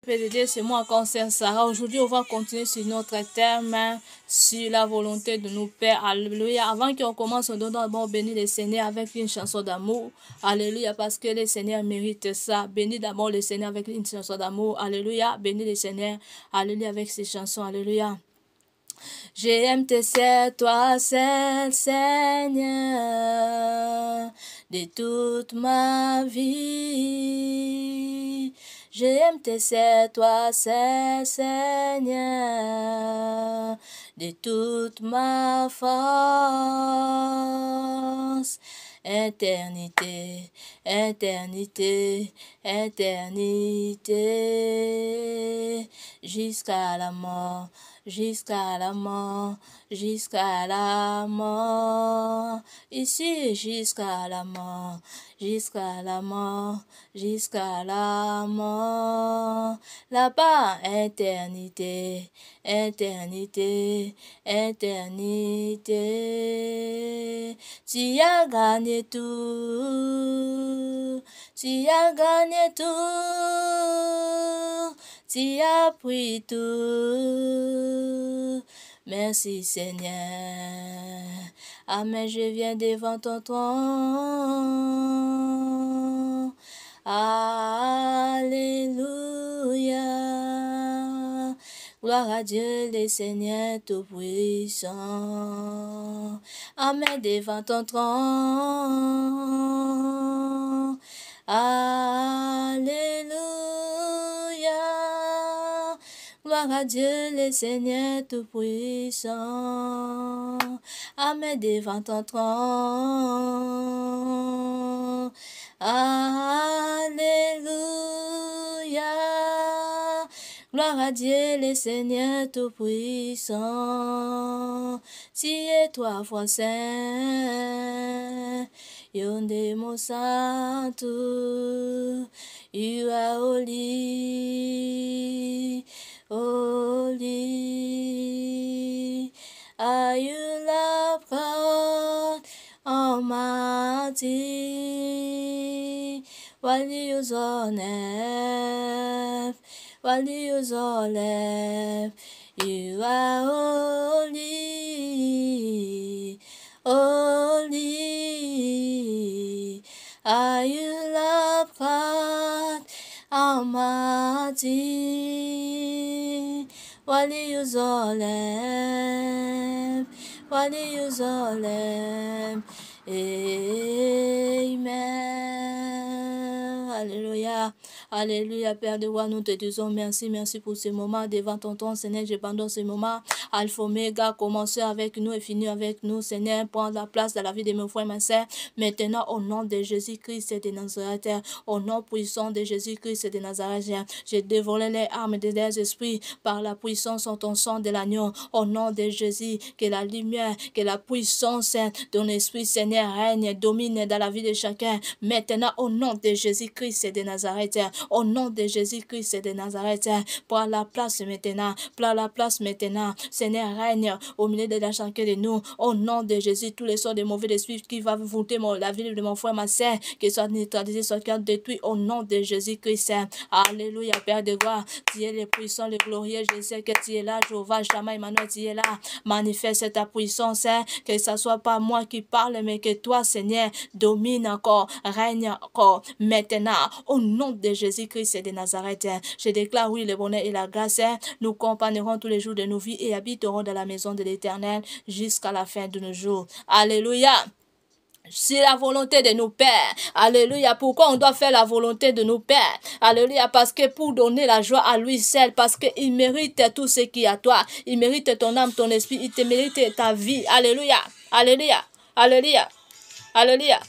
Père de Dieu, c'est moi, Concert Sarah. Aujourd'hui, on va continuer sur notre thème, sur la volonté de nos pères. Alléluia. Avant qu'on commence, on doit d'abord bénir le Seigneur avec une chanson d'amour. Alléluia, parce que le Seigneur mérite ça. Bénis d'abord le Seigneur avec une chanson d'amour. Alléluia. Bénis le Seigneur. Alléluia, avec ces chansons. Alléluia. J'aime te servir, toi seul, Seigneur, de toute ma vie. J'aime te servir, toi seul, Seigneur, de toute ma force. Éternité, éternité, éternité, jusqu'à la mort. Jusqu'à la mort, jusqu'à la mort, ici jusqu'à la mort, jusqu'à la mort, jusqu'à la mort, là-bas éternité, éternité, éternité, tu as gagné tout, tu as gagné tout. Tu as pris tout. Merci Seigneur. Amen, je viens devant ton trône. Alléluia. Gloire à Dieu, le Seigneur Tout-Puissant. Amen, devant ton trône. Alléluia. Gloire à Dieu, le Seigneur Tout-Puissant. Amen, devant ton trône. Alléluia. Gloire à Dieu, le Seigneur Tout-Puissant. Tu es toi, foi saint. Yonde mo santo. You are holy. Holy, are you Lord God Almighty? While you on earth, while you on earth, you are holy, holy, are you Lord God Almighty? While you Zolem, while you Zolem, amen. Alléluia. Alléluia, Père de roi, nous te disons merci, merci pour ce moment devant ton trône, Seigneur. J'abandonne ce moment. Alpha Omega, commencer avec nous et finir avec nous, Seigneur. Prends la place dans la vie de mes frères et mes sœurs. Maintenant, au nom de Jésus-Christ de Nazareth, au nom puissant de Jésus-Christ de Nazareth, j'ai dévoré les armes de leurs esprits par la puissance en ton sang de l'agneau. Au nom de Jésus, que la lumière, que la puissance de ton esprit, Seigneur, règne, domine dans la vie de chacun. Maintenant, au nom de Jésus-Christ de Nazareth, au nom de Jésus-Christ de Nazareth, prends la place maintenant, prends la place maintenant. Seigneur, règne au milieu de chacun de nous. Au nom de Jésus, tous les sorts de mauvais esprits qui va voûter la vie de mon frère, ma sœur, qu'ils soient neutralisés, soient détruits au nom de Jésus-Christ. Alléluia, Père de gloire. Tu es le puissant, le glorieux. Je sais que tu es là, Jéhovah, Shammah, Emmanuel, tu es là. Manifeste ta puissance, que ce soit pas moi qui parle, mais que toi, Seigneur, domine encore, règne encore, maintenant, au nom de Jésus-Christ de Nazareth. Je déclare, oui, le bonheur et la grâce nous accompagneront tous les jours de nos vies et habiteront dans la maison de l'Éternel jusqu'à la fin de nos jours. Alléluia. C'est la volonté de nos pères. Alléluia. Pourquoi on doit faire la volonté de nos pères? Alléluia. Parce que pour donner la joie à lui seul, parce qu'il mérite tout ce qui est à toi. Il mérite ton âme, ton esprit. Il te mérite ta vie. Alléluia. Alléluia. Alléluia. Alléluia.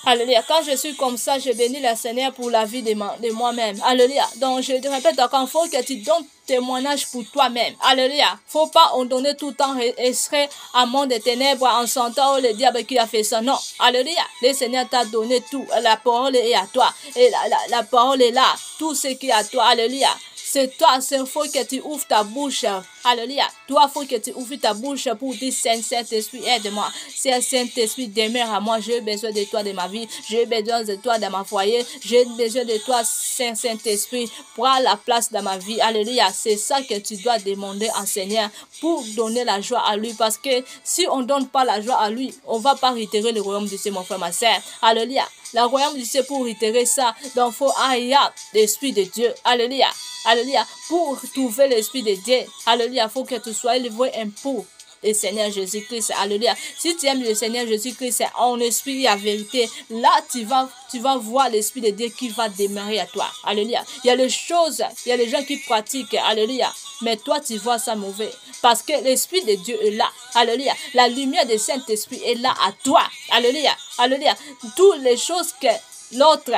Alléluia. Quand je suis comme ça, je bénis le Seigneur pour la vie de moi-même. Alléluia. Donc, je te répète encore, il faut que tu donnes témoignage pour toi-même. Alléluia. Faut pas en donner tout le temps et serait à monde de ténèbres en sentant le diable qui a fait ça. Non. Alléluia. Le Seigneur t'a donné tout. La parole est à toi. Et la parole est là. Tout ce qui est à toi. Alléluia. C'est toi, c'est faut que tu ouvres ta bouche. Alléluia. Toi, faut que tu ouvres ta bouche pour dire Saint-Esprit, aide-moi. Saint-Esprit, demeure à moi. J'ai besoin de toi dans ma vie. J'ai besoin de toi dans ma foyer. J'ai besoin de toi, Saint-Esprit. Prends la place dans ma vie. Alléluia. C'est ça que tu dois demander au Seigneur pour donner la joie à lui. Parce que si on ne donne pas la joie à lui, on ne va pas réitérer le royaume de Dieu, mon frère, ma soeur. Alléluia. Le royaume de Dieu, pour réitérer ça, donc il faut aller l'Esprit de Dieu. Alléluia. Alléluia. Pour trouver l'Esprit de Dieu. Alléluia. Il faut que tu sois livré un peu le Seigneur Jésus-Christ. Alléluia. Si tu aimes le Seigneur Jésus-Christ en esprit et en vérité, là tu vas voir l'Esprit de Dieu qui va demeurer à toi. Alléluia. Il y a les choses, il y a les gens qui pratiquent. Alléluia. Mais toi tu vois ça mauvais. Parce que l'Esprit de Dieu est là. Alléluia. La lumière du Saint-Esprit est là à toi. Alléluia. Alléluia. Toutes les choses que l'autre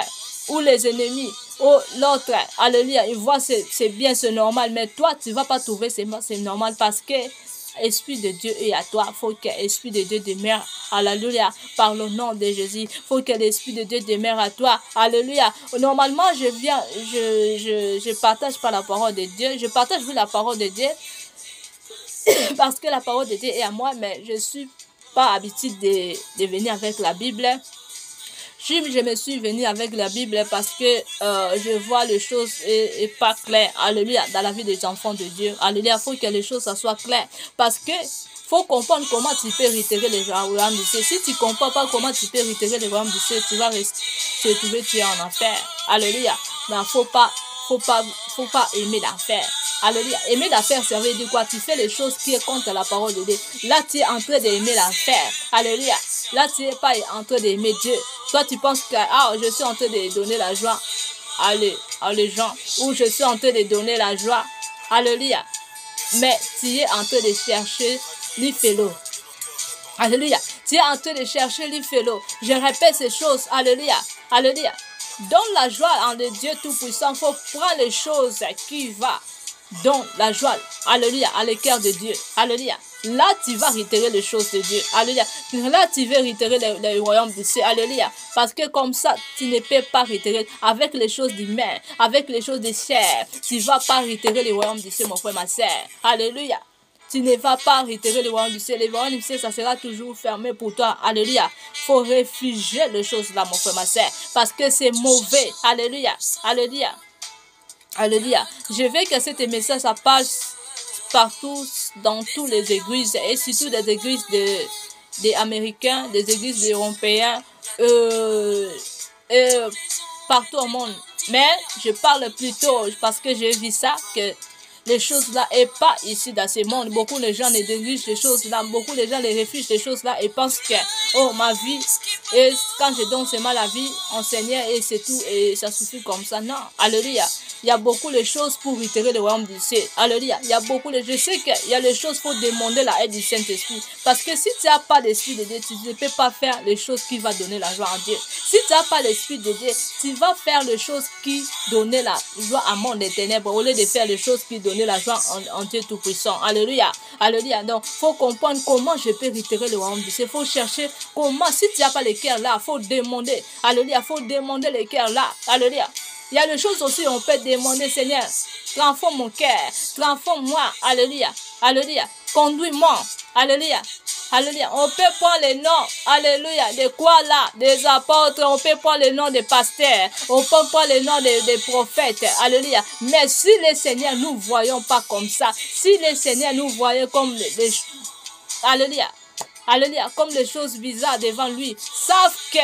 ou les ennemis ou l'autre, alléluia, ils voient c'est bien, c'est normal. Mais toi tu vas pas trouver c'est normal parce que Esprit de Dieu est à toi. Il faut que l'Esprit de Dieu demeure. Alléluia. Par le nom de Jésus. Il faut que l'Esprit de Dieu demeure à toi. Alléluia. Normalement, je partage pas la parole de Dieu. Je partage la parole de Dieu. Parce que la parole de Dieu est à moi. Mais je suis pas habituée de venir avec la Bible. Je me suis venu avec la Bible parce que je vois les choses et pas claires. Alléluia. Dans la vie des enfants de Dieu. Alléluia. Il faut que les choses soient claires. Parce que faut comprendre comment tu peux réitérer le royaume du ciel. Si tu ne comprends pas comment tu peux réitérer le royaume du ciel, tu vas te trouver tu es en enfer. Alléluia. Mais faut pas aimer l'enfer. Alléluia. Aimer l'enfer, ça veut dire quoi? Tu fais les choses qui sont contre la parole de Dieu. Là, tu es en train d'aimer l'enfer. Alléluia. Là, tu n'es pas en train d'aimer Dieu. Toi, tu penses que je suis en train de donner la joie à les gens. Ou je suis en train de donner la joie. Alléluia. Mais tu es en train de chercher l'ifélo. Alléluia. Tu es en train de chercher l'ifélo. Je répète ces choses. Alléluia. Alléluia. Donne la joie en Dieu Tout-Puissant. Il faut prendre les choses qui vont. Donne la joie. Alléluia. À le cœur de Dieu. Alléluia. Là, tu vas réitérer les choses de Dieu. Alléluia. Là, tu veux réitérer le royaume de Dieu. Alléluia. Parce que comme ça, tu ne peux pas réitérer avec les choses d'humain, avec les choses de chair. Tu ne vas pas réitérer le royaume de Dieu, mon frère, ma soeur. Alléluia. Tu ne vas pas réitérer le royaume du ciel. Le royaume du ciel, ça sera toujours fermé pour toi. Alléluia. Il faut réfugier les choses là, mon frère, ma soeur. Parce que c'est mauvais. Alléluia. Alléluia. Alléluia. Je veux que ce message ça passe partout, dans toutes les églises, et surtout des églises des Américains, des églises européennes, partout au monde. Mais je parle plutôt parce que j'ai vu ça, que les choses là et pas ici dans ce monde. Beaucoup de gens les négligent ces choses là, beaucoup de gens les refusent ces choses là et pensent que ma vie, et quand je donne seulement la vie en Seigneur et c'est tout et ça suffit comme ça. Non, alléluia. Il y a beaucoup de choses pour réitérer le royaume du ciel. Alléluia. Il y a beaucoup de... Je sais qu'il y a des choses, il faut demander la aide du Saint-Esprit. Parce que si tu n'as pas l'Esprit de Dieu, tu ne peux pas faire les choses qui vont donner la joie en Dieu. Si tu n'as pas l'Esprit de Dieu, tu vas faire les choses qui donnent la joie à monde des ténèbres au lieu de faire les choses qui donnent la joie en Dieu Tout-Puissant. Alléluia. Alléluia. Donc, il faut comprendre comment je peux réitérer le royaume du ciel. Il faut chercher comment. Si tu n'as pas le cœur là, il faut demander. Alléluia. Il faut demander le cœur là. Alléluia. Il y a des choses aussi, on peut demander, Seigneur, transforme mon cœur, transforme-moi, alléluia, alléluia, conduis-moi, alléluia, alléluia. On peut prendre les noms, alléluia, de quoi là, des apôtres, on peut prendre les noms des pasteurs, on peut prendre les noms des prophètes, alléluia. Mais si les Seigneurs nous voyons pas comme ça, si les Seigneurs nous voyaient comme alléluia, alléluia, comme des choses bizarres devant lui, savent que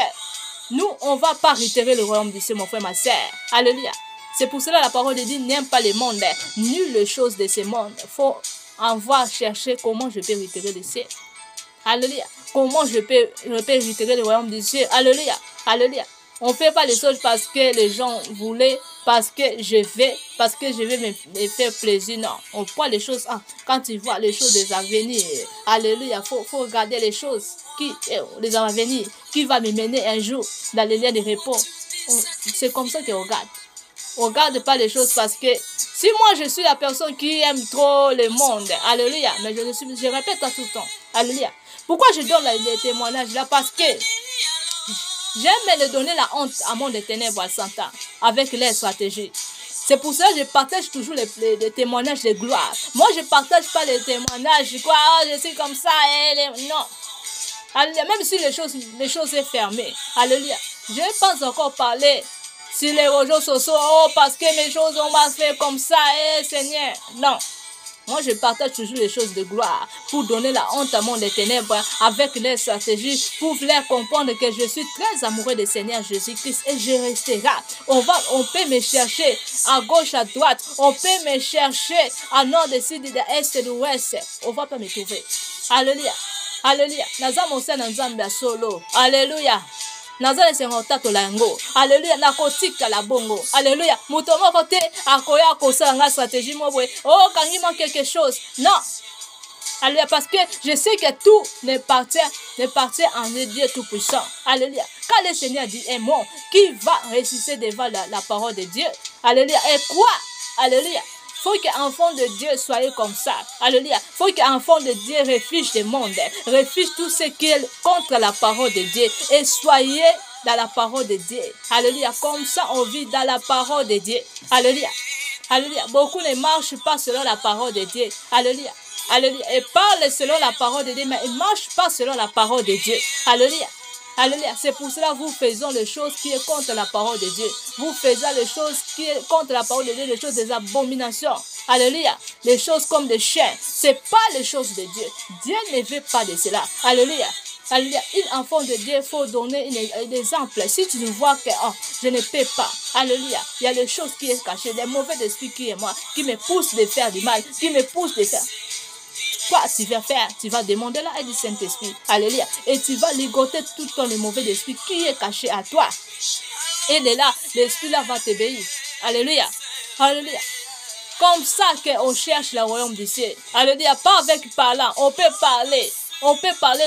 nous, on ne va pas réitérer le royaume du ciel, mon frère, ma soeur. Alléluia. C'est pour cela la parole de Dieu n'aime pas le monde, nul les choses de ce monde. Il faut en voir chercher comment je peux réitérer le ciel. Alléluia. Comment je peux réitérer le royaume du ciel. Alléluia. Alléluia. On ne fait pas les choses parce que les gens voulaient, parce que je vais me faire plaisir. Non, on prend les choses. Quand tu vois les choses des avenirs, alléluia, faut regarder les choses les avenirs, qui va me mener un jour dans les liens de repos. C'est comme ça qu'on regarde. On ne regarde pas les choses parce que si moi je suis la personne qui aime trop le monde, alléluia, mais je répète ça tout le temps, alléluia. Pourquoi je donne les témoignages là? Parce que j'aime le donner la honte à mon des ténèbres à 100 ans avec les stratégies. C'est pour ça que je partage toujours les témoignages de gloire. Moi, je ne partage pas les témoignages, quoi, je suis comme ça, non. Alléluia. Même si les choses sont fermées. Alléluia. Je n'ai pas encore parlé sur les réseaux sociaux, parce que mes choses ont mal fait comme ça, Seigneur. Non. Moi, je partage toujours les choses de gloire pour donner la honte à mon des ténèbres avec les stratégies pour faire comprendre que je suis très amoureux du Seigneur Jésus-Christ et je resterai. On peut me chercher à gauche, à droite. On peut me chercher à nord, de sud, de est, de l'ouest. On ne va pas me trouver. Alléluia. Alléluia. Naza mose na nzambe solo. Alléluia. Naza lesengo tato la yango. Alléluia. Nakotika la bongo. Alléluia. Muto moko te akoya kosala nga stratégie mobwe. Oh, kangi man quelque chose. Non. Alléluia. Parce que je sais que tout ne partit en Dieu tout-puissant. Alléluia. Quand le Seigneur dit un mot, qui va résister devant la parole de Dieu? Alléluia. Et quoi? Alléluia. Faut qu'enfant de Dieu soyez comme ça. Alléluia. Faut qu'enfant de Dieu réfugie le monde. Réfugie tout ce qui est contre la parole de Dieu. Et soyez dans la parole de Dieu. Alléluia. Comme ça, on vit dans la parole de Dieu. Alléluia. Alléluia. Beaucoup ne marchent pas selon la parole de Dieu. Alléluia. Alléluia. Et parlent selon la parole de Dieu, mais ils ne marchent pas selon la parole de Dieu. Alléluia. Alléluia. C'est pour cela que vous faisons les choses qui sont contre la parole de Dieu. Vous faites les choses qui sont contre la parole de Dieu, les choses des abominations. Alléluia. Les choses comme des chiens. Ce n'est pas les choses de Dieu. Dieu ne veut pas de cela. Alléluia. Alléluia. Un enfant de Dieu, il faut donner un exemple. Si tu ne vois que je ne peux pas. Alléluia. Il y a les choses qui sont cachées, les mauvais esprits qui est moi, qui me poussent de faire du mal, qui me poussent de faire. Quoi tu vas faire? Tu vas demander l'aide du Saint-Esprit. Alléluia. Et tu vas ligoter tout ton mauvais esprit qui est caché à toi. Et de là, l'esprit là va t'obéir. Alléluia. Alléluia. Comme ça qu'on cherche le royaume du ciel. Alléluia. Pas avec parlant. On peut parler. On peut parler,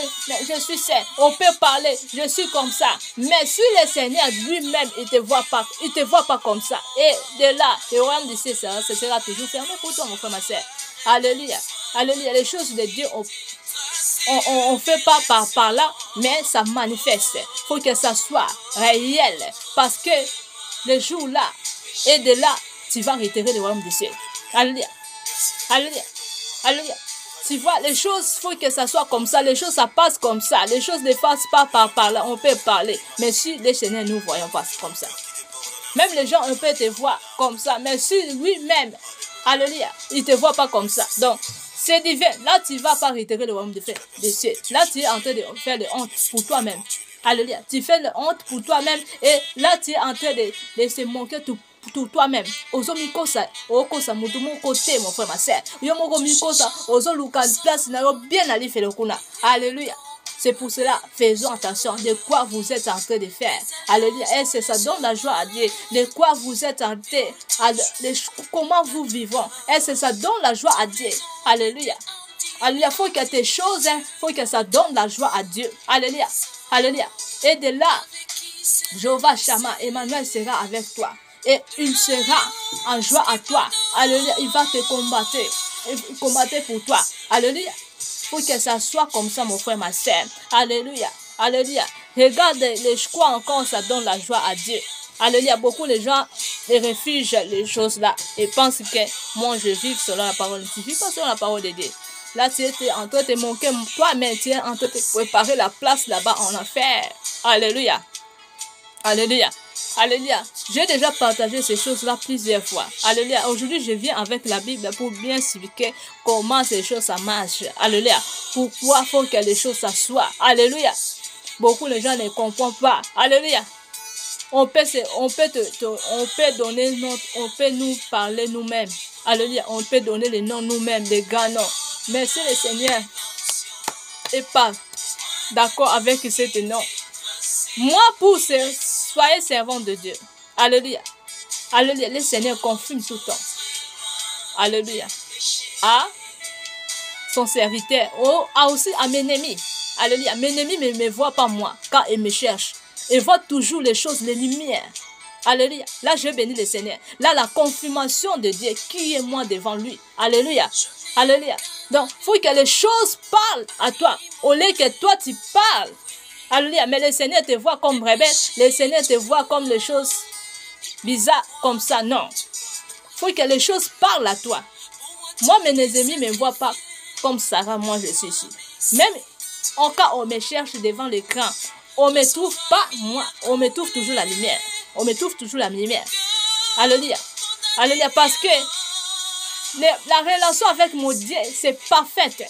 je suis saint. On peut parler, je suis comme ça. Mais si le Seigneur lui-même, il te voit pas comme ça. Et de là, le royaume du ciel, ce sera toujours fermé pour toi, mon frère, ma soeur. Alléluia. Alléluia. Les choses de Dieu, on ne fait pas par là, mais ça manifeste. Il faut que ça soit réel. Parce que le jour là, et de là, tu vas retirer le royaume du ciel. Alléluia. Alléluia. Alléluia. Tu vois, les choses, il faut que ça soit comme ça. Les choses, ça passe comme ça. Les choses ne passent pas par là. On peut parler. Mais si les Seigneur nous voyons pas comme ça. Même les gens, on peut te voir comme ça. Mais si lui-même, alléluia, il ne te voit pas comme ça. Donc, c'est divin. Là, tu ne vas pas retirer le royaume des cieux. Là, tu es en train de faire de honte pour toi-même. Alléluia. Tu fais de honte pour toi-même. Et là, tu es en train de se moquer tout toi-même. Ozo mikosa, okosa mutu côté mon frère ma sœur. Yo moko mikosa, ozo luka place na yo bien ali faire kuna. Alléluia. C'est pour cela, faisons attention de quoi vous êtes en train de faire. Alléluia. Et c'est ça donne la joie à Dieu. De quoi vous êtes en train, comment vous vivez. Et c'est ça donne la joie à Dieu. Alléluia. Alléluia. Faut que tes choses, faut que ça donne la joie à Dieu. Alléluia. Alléluia. Et de là, Jéhovah Shammah, Emmanuel sera avec toi. Et il sera en joie à toi. Alléluia. Il va te combattre. Il combattre pour toi. Alléluia. Il faut que ça soit comme ça, mon frère, ma soeur. Alléluia. Alléluia. Regarde, je crois encore, ça donne la joie à Dieu. Alléluia. Beaucoup de gens réfugient les choses là et pensent que moi, je vis selon la parole. Tu ne vis pas selon la parole de Dieu. Là, tu es en train de te manquer toi-même. Tu es en train de te préparer la place là-bas en enfer. Alléluia. Alléluia. Alléluia. J'ai déjà partagé ces choses-là plusieurs fois. Alléluia. Aujourd'hui, je viens avec la Bible pour bien expliquer comment ces choses ça marche. Alléluia. Pourquoi il faut que les choses ça soient. Alléluia. Beaucoup de gens ne comprennent pas. Alléluia. On peut nous parler nous-mêmes. Alléluia. On peut donner les noms nous-mêmes, des grands noms. Mais si le Seigneur n'est pas d'accord avec ce nom, moi, pour soyez servant de Dieu. Alléluia. Alléluia. Le Seigneur confirme tout le temps. Alléluia. À son serviteur. À aussi à mes ennemis. Alléluia. Mes ennemis ne me voient pas moi, car ils me cherchent. Ils voient toujours les choses, les lumières. Alléluia. Là, je bénis le Seigneur. Là, la confirmation de Dieu qui est moi devant lui. Alléluia. Alléluia. Donc, il faut que les choses parlent à toi. Au lieu que toi, tu parles. Alléluia. Mais le Seigneur te voit comme rebelle. Le Seigneur te voit comme les choses bizarres comme ça. Non. faut que les choses parlent à toi. Moi, mes ennemis ne me voient pas comme Sarah, moi je suis ici. Même en cas où on me cherche devant l'écran, on ne me trouve pas moi, on me trouve toujours la lumière. On me trouve toujours la lumière. Alléluia. Alléluia, parce que la relation avec mon Dieu, c'est parfaite.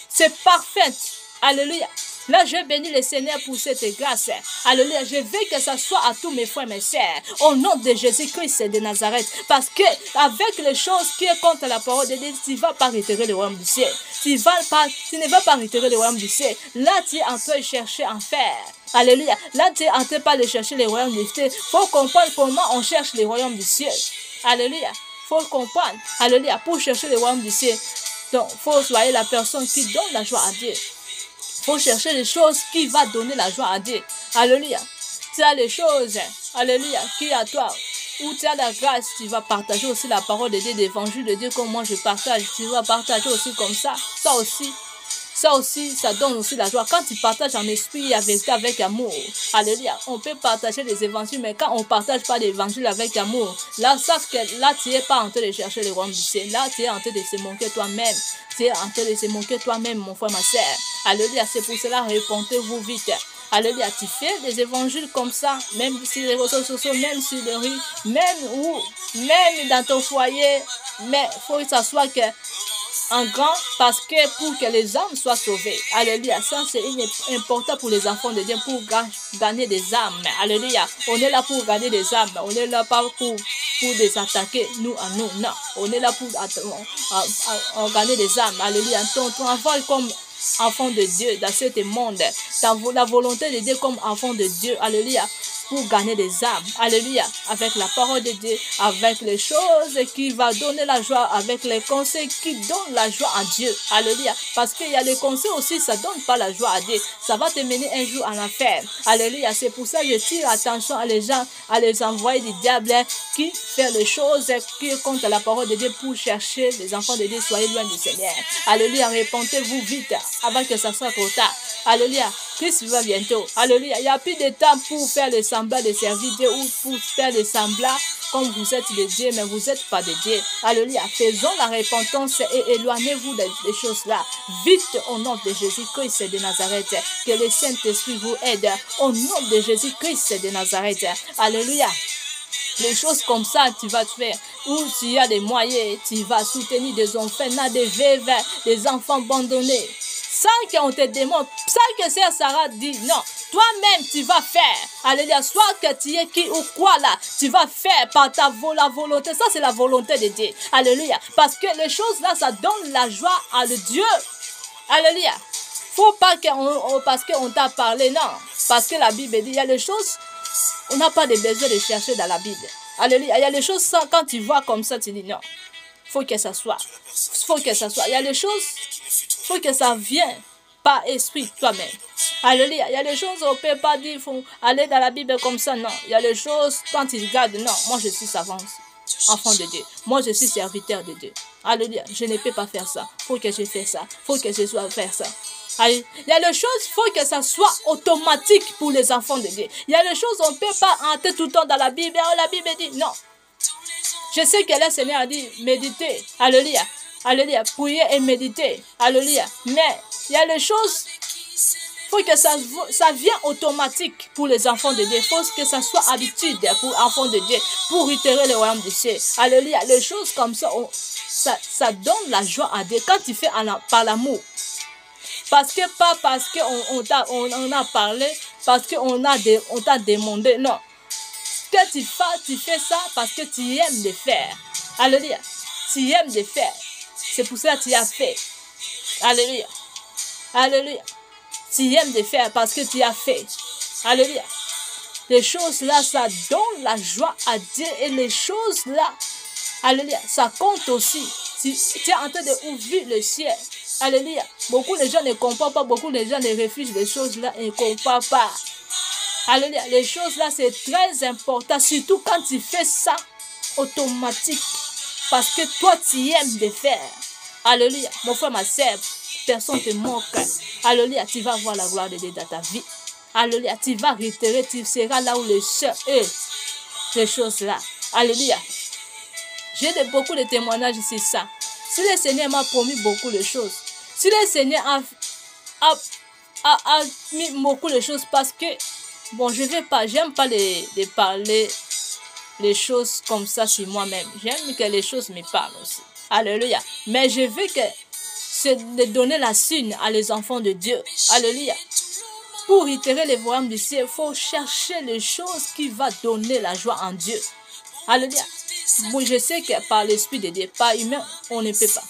C'est parfaite. Alléluia. Là, je bénis le Seigneur pour cette grâce. Alléluia. Je veux que ça soit à tous mes frères et mes sœurs. Au nom de Jésus-Christ de Nazareth. Parce que avec les choses qui est contre la parole de Dieu, tu ne vas pas retirer le royaume du ciel. Tu ne vas pas retirer le royaume du ciel. Là, tu es en train de chercher en faire. Alléluia. Là, tu es en train de chercher le royaume du ciel. Il faut comprendre comment on cherche le royaume du ciel. Alléluia. Il faut comprendre. Alléluia. Pour chercher le royaume du ciel. Donc, il faut soyez la personne qui donne la joie à Dieu. Il faut chercher les choses qui vont donner la joie à Dieu. Alléluia. Tu as les choses, alléluia, qui est à toi. Où tu as la grâce, tu vas partager aussi la parole de Dieu, l'évangile de Dieu, comme moi je partage. Tu vas partager aussi comme ça. Ça aussi, ça donne aussi la joie. Quand tu partages en esprit avec amour, alléluia, on peut partager les évangiles, mais quand on ne partage pas l'évangile avec amour, là, tu n'es pas en train de chercher le royaume du ciel. Là, tu es en train de se moquer toi-même. Tu es en train de se moquer toi-même, mon frère, ma soeur. Alléluia, c'est pour cela, répondez-vous vite. Alléluia, tu fais des évangiles comme ça, même sur les réseaux sociaux, même sur les rues, même dans ton foyer, mais il faut que ça soit en grand, parce que pour que les âmes soient sauvées. Alléluia, ça c'est important pour les enfants de Dieu, pour gagner des âmes. Alléluia, on est là pour gagner des âmes, on est là pas pour les attaquer, nous à nous, non. On est là pour gagner des âmes. Alléluia, ton enfant comme enfant de Dieu dans ce monde, la volonté de Dieu comme enfant de Dieu, alléluia, pour gagner des âmes, alléluia, avec la parole de Dieu, avec les choses qui vont donner la joie, avec les conseils qui donnent la joie à Dieu, alléluia, parce qu'il y a les conseils aussi, ça ne donne pas la joie à Dieu, ça va te mener un jour en enfer, alléluia, c'est pour ça que je tire attention à les gens, à les envoyer du diable qui fait les choses qui contre la parole de Dieu pour chercher les enfants de Dieu, soyez loin du Seigneur, alléluia, répondez-vous vite, avant que ça soit trop tard, alléluia, Christ va bientôt, alléluia, il n'y a plus de temps pour faire les semblants de servir Dieu ou pour faire les semblants comme vous êtes de Dieu, mais vous n'êtes pas de Dieu. Alléluia. Faisons la repentance et éloignez-vous des choses-là. Vite au nom de Jésus-Christ de Nazareth. Que le Saint-Esprit vous aide. Au nom de Jésus-Christ de Nazareth. Alléluia. Les choses comme ça, tu vas te faire. Où tu as des moyens, tu vas soutenir des orphelins, des veuves, des enfants abandonnés. Sans qu'on te demande, sans que Sœur Sarah dit non, toi-même tu vas faire. Alléluia, soit que tu es qui ou quoi là, tu vas faire par la volonté. Ça c'est la volonté de Dieu. Alléluia, parce que les choses là, ça donne la joie à le Dieu. Alléluia. Faut pas parce qu'on t'a parlé, non. Parce que la Bible dit, il y a les choses, on n'a pas de besoin de chercher dans la Bible. Alléluia, il y a les choses, quand tu vois comme ça, tu dis non. Faut que ça soit. Faut que ça soit. Il y a les choses, faut que ça vienne par esprit toi-même. Alléluia. Il y a des choses, on ne peut pas dire, il faut aller dans la Bible comme ça, non. Il y a des choses, quand tu regardes, non, moi je suis savant, enfant de Dieu. Moi je suis serviteur de Dieu. Alléluia. Je ne peux pas faire ça. Faut que je fasse ça. Faut que je sois faire ça. Il y a des choses, il faut que ça soit automatique pour les enfants de Dieu. Il y a des choses, on ne peut pas entrer tout le temps dans la Bible. La Bible dit non. Je sais que le Seigneur a dit méditer. Alléluia. Alléluia. Prier et méditer. Alléluia. Mais il y a des choses, il faut que ça vienne automatique pour les enfants de Dieu. Il faut que ça soit habitude pour les enfants de Dieu. Pour retirer le royaume du ciel. Alléluia. Les choses comme ça, ça donne la joie à Dieu. Quand tu fais par l'amour. Parce qu'on a parlé, parce qu'on t'a demandé. Non. Que tu fais ça parce que tu aimes le faire. Alléluia. Tu aimes le faire. C'est pour ça que tu as fait. Alléluia. Alléluia. Tu aimes le faire parce que tu as fait. Alléluia. Les choses là, ça donne la joie à Dieu. Et les choses là, alléluia, ça compte aussi. Tu es en train d'ouvrir le ciel. Alléluia. Beaucoup de gens ne comprennent pas. Beaucoup de gens ne refusent les choses là et ne comprennent pas. Alléluia. Les choses là, c'est très important. Surtout quand tu fais ça automatique. Parce que toi, tu aimes le faire. Alléluia. Mon frère, ma sœur, personne ne te moque. Alléluia. Tu vas voir la gloire de Dieu dans ta vie. Alléluia. Tu vas retirer. Tu seras là où le Seigneur est. Les choses là. Alléluia. J'ai beaucoup de témoignages sur ça. Si le Seigneur m'a promis beaucoup de choses, si le Seigneur a mis beaucoup de choses, parce que, bon, j'aime pas de parler les choses comme ça sur moi-même. J'aime que les choses me parlent aussi. Alléluia. Mais je veux que c'est de donner la signe à les enfants de Dieu. Alléluia. Pour itérer les royaumes du ciel, il faut chercher les choses qui vont donner la joie en Dieu. Alléluia. Moi, je sais que par l'Esprit de Dieu, par humain, on ne peut pas.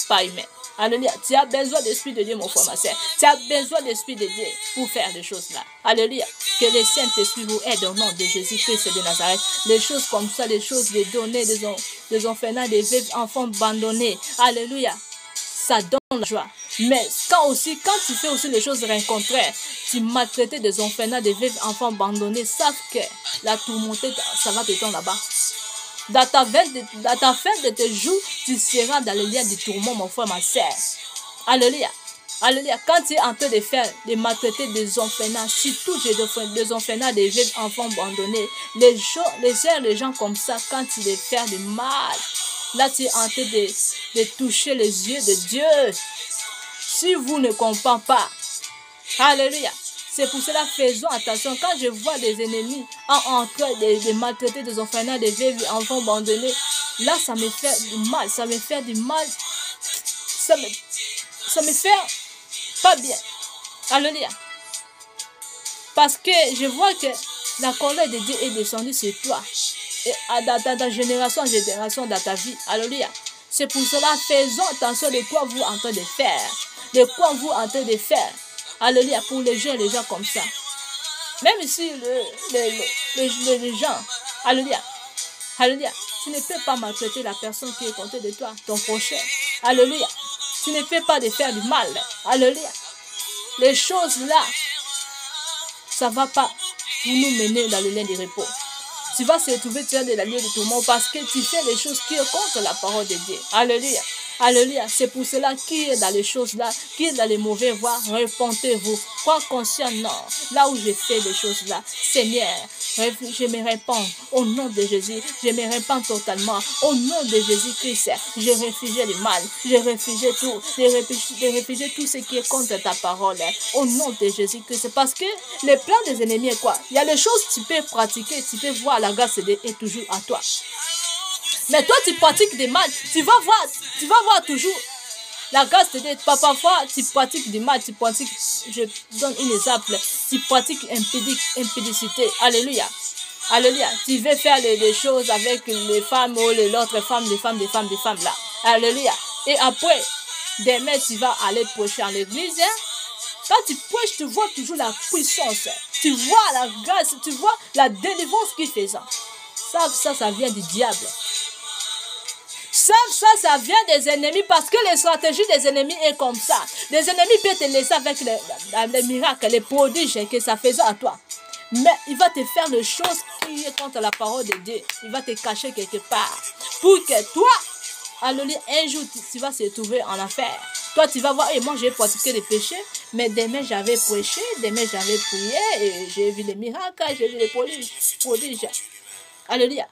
Pas humain. Alléluia. Tu as besoin de l'Esprit de Dieu, mon frère, ma soeur. Tu as besoin de l'Esprit de Dieu pour faire des choses là. Alléluia. Que le Saint-Esprit vous aide au nom de Jésus-Christ de Nazareth. Les choses comme ça, les choses de donner des orphelins, des veuves, enfants abandonnés. Alléluia. Ça donne la joie. Mais quand tu fais aussi les choses rencontrées, tu maltraites des orphelins, des veuves, enfants abandonnés, savent que la tourmentée, ça va te tendre là-bas. Dans ta fin de tes jours, tu seras dans le lien du tourment, mon frère, ma soeur. Alléluia. Alléluia. Quand tu es en train de maltraiter des orphelins, surtout des orphelins, des veuves, enfants abandonnés, les gens comme ça, quand tu les fais du mal, là tu es en train de toucher les yeux de Dieu. Si vous ne comprenez pas, alléluia. C'est pour cela, faisons attention. Quand je vois des ennemis en train de maltraiter des orphelins, des veuves, des enfants abandonnés, là, ça me fait du mal. Ça me fait du mal. Ça me fait pas bien. Alléluia. Parce que je vois que la colère de Dieu est descendue sur toi. Et dans ta génération en génération, dans ta vie. Alléluia. C'est pour cela, faisons attention de quoi vous êtes en train de faire. De quoi vous êtes en train de faire. Alléluia, pour les gens comme ça. Même si les gens, alléluia, alléluia, tu ne peux pas maltraiter la personne qui est contre de toi, ton prochain. Alléluia, tu ne peux pas de faire du mal. Alléluia, les choses là, ça ne va pas nous mener dans le lien de repos. Tu vas se retrouver dans le lieu de tourment parce que tu fais les choses qui sont contre la parole de Dieu. Alléluia. Alléluia. C'est pour cela qui est dans les choses là, qui est dans les mauvais voies, repentez-vous. Crois conscient, non. Là où je fais des choses là, Seigneur, je me répands au nom de Jésus. Je me répands totalement au nom de Jésus-Christ. Je réfugie le mal. Je réfugie tout. Je réfugie tout ce qui est contre ta parole. Au nom de Jésus-Christ. Parce que le plan des ennemis est quoi? Il y a des choses que tu peux pratiquer, tu peux voir la grâce de Dieu est toujours à toi. Mais toi, tu pratiques des mal, tu vas voir toujours la grâce de Dieu. Parfois, tu pratiques du mal, je donne un exemple, tu pratiques impudicité. Alléluia. Alléluia. Tu veux faire des choses avec les femmes ou l'autre femme, les femmes là. Alléluia. Et après, demain, tu vas aller prêcher en l'église. Quand tu prêches, tu vois toujours la puissance. Tu vois la grâce, tu vois la délivrance qu'il fait ça. Ça vient du diable. Ça vient des ennemis parce que les stratégies des ennemis est comme ça. Les ennemis peuvent te laisser avec les miracles, les prodiges que ça faisait à toi. Mais il va te faire les choses qui est contre la parole de Dieu. Il va te cacher quelque part. Pour que toi, alléluia, un jour, tu vas se trouver en affaire. Toi, tu vas voir, et moi j'ai pratiqué des péchés, mais demain j'avais prêché, demain j'avais prié, et j'ai vu les miracles, j'ai vu les prodiges. Alléluia.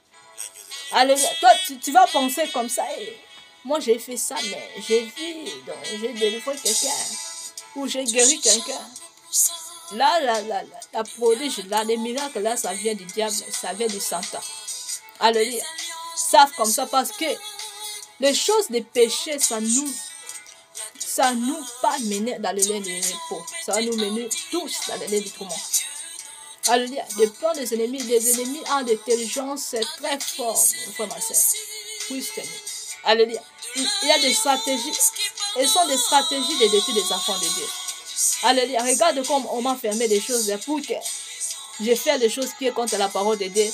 Alléluia. Toi, tu vas penser comme ça. Hey, moi, j'ai fait ça, mais j'ai vu, donc j'ai délivré quelqu'un. Ou j'ai guéri quelqu'un. Là, la prodige, là, les miracles, là, ça vient du diable, ça vient du Satan. Alléluia. Savent comme ça parce que les choses des péchés, ça nous pas mener dans le lien de repos. Ça va nous mener tous dans le lien du tourment. Alléluia. Les plans des ennemis ont d'intelligence très forte, frère ma soeur. Oui, Seigneur. Alléluia. Il y a des stratégies. Elles sont des stratégies de détruire les enfants de Dieu. Alléluia. Regarde comme on m'a fermé des choses pour que je fasse des choses qui sont contre la parole de Dieu.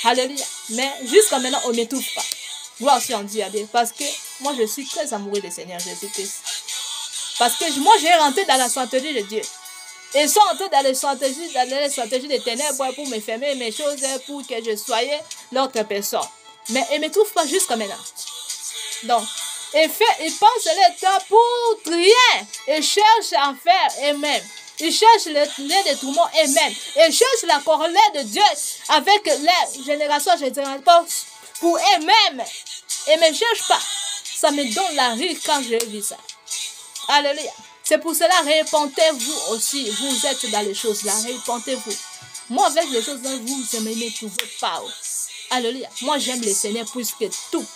Alléluia. Mais jusqu'à maintenant, on ne trouve pas. Gloire soit en Dieu. Parce que moi, je suis très amoureux du Seigneur Jésus-Christ. Parce que moi, j'ai rentré dans la stratégie de Dieu. Ils sont entrés dans les stratégies des ténèbres pour me fermer mes choses, pour que je sois l'autre personne. Mais ils ne me trouvent pas jusqu'à maintenant. Donc, ils pensent le temps pour trier. Ils cherchent à faire eux-mêmes. Ils cherchent le lien de tourment eux-mêmes. Ils cherchent la corollaire de Dieu avec les générations pour eux-mêmes. Et ne me cherche pas. Ça me donne la rire quand je vis ça. Alléluia. C'est pour cela, répentez-vous aussi. Vous êtes dans les choses là. Répentez-vous. Moi, avec les choses là, vous ne me trouvez pas. Alléluia. Moi, j'aime le Seigneur plus que tout.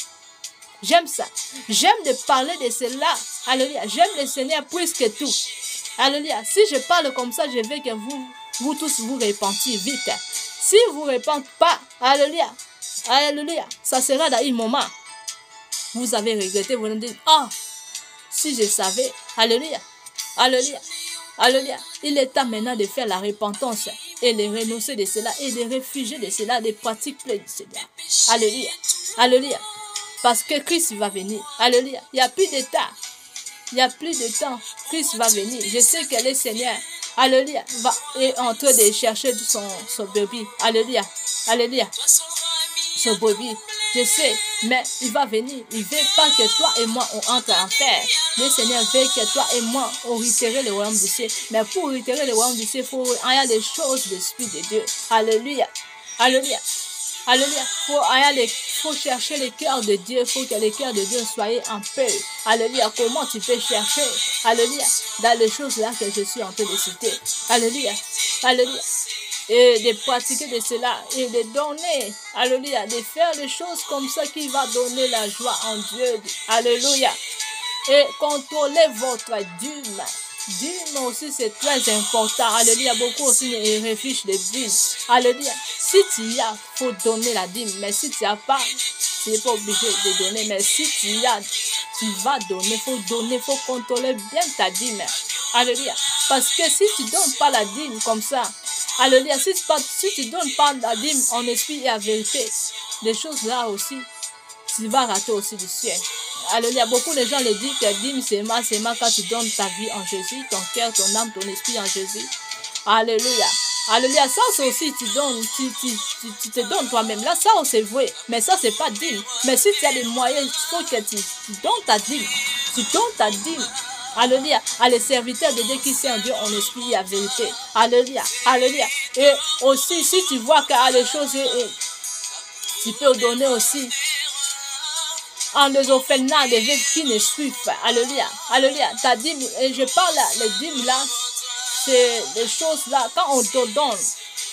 J'aime ça. J'aime de parler de cela. Alléluia. J'aime le Seigneur plus que tout. Alléluia. Si je parle comme ça, je veux que vous tous vous repentiez vite. Si vous ne repentez pas, alléluia. Alléluia. Ça sera dans un moment. Vous avez regretté, vous vous dites, ah, si je savais. Alléluia. Alléluia. Alléluia. Il est temps maintenant de faire la repentance et de renoncer de cela et de réfugier de cela, des pratiques pleines de cela. Alléluia. Alléluia. Parce que Christ va venir. Alléluia. Il n'y a plus de temps. Il n'y a plus de temps. Christ va venir. Je sais que le Seigneur, alléluia, est en train de chercher son bébé. Alléluia. Alléluia. Son bébé. Je sais, mais il va venir. Il ne veut pas que toi et moi on entre en enfer. Le Seigneur veut que toi et moi on réitérer le royaume du ciel. Mais pour réitérer le royaume du ciel, il faut avoir les choses de l'Esprit de Dieu. Alléluia. Alléluia. Alléluia. Il faut chercher le cœur de Dieu. Il faut que le cœur de Dieu soit en paix. Alléluia. Comment tu peux chercher? Alléluia. Dans les choses là que je suis en train de citer. Alléluia. Alléluia. Et de pratiquer de cela et de donner. Alléluia. De faire les choses comme ça qui va donner la joie en Dieu. Alléluia. Et contrôlez votre dîme. Dîme aussi, c'est très important. Alléluia. Beaucoup aussi réfléchissent des dîmes. Alléluia. Si tu y as, il faut donner la dîme. Mais si tu n'as pas, tu n'es pas obligé de donner. Mais si tu y as, tu vas donner. Il faut contrôler bien ta dîme. Alléluia. Parce que si tu ne donnes pas la dîme comme ça, alléluia. Si tu ne donnes pas la dîme en esprit et en vérité, des choses là aussi, tu vas rater aussi du ciel. Alléluia. Beaucoup de gens le disent que dîme, c'est seulement quand tu donnes ta vie en Jésus, ton cœur, ton âme, ton esprit en Jésus. Alléluia. Alléluia. Ça, c'est aussi, tu te donnes toi-même. Là, ça, c'est vrai. Mais ça, c'est pas dîme. Mais si tu as les moyens, il faut que tu donnes ta dîme. Tu donnes ta dîme. Alléluia. À les serviteurs de Dieu qui sont en Dieu en esprit et en vérité. Alléluia. Alléluia. Et aussi, si tu vois qu'il y a des choses, tu peux donner aussi en les orphelinats des veuves qui ne suivent pas. Alléluia. Alléluia. Ta dîme, et je parle là, les dîmes là, c'est les choses là, quand on te donne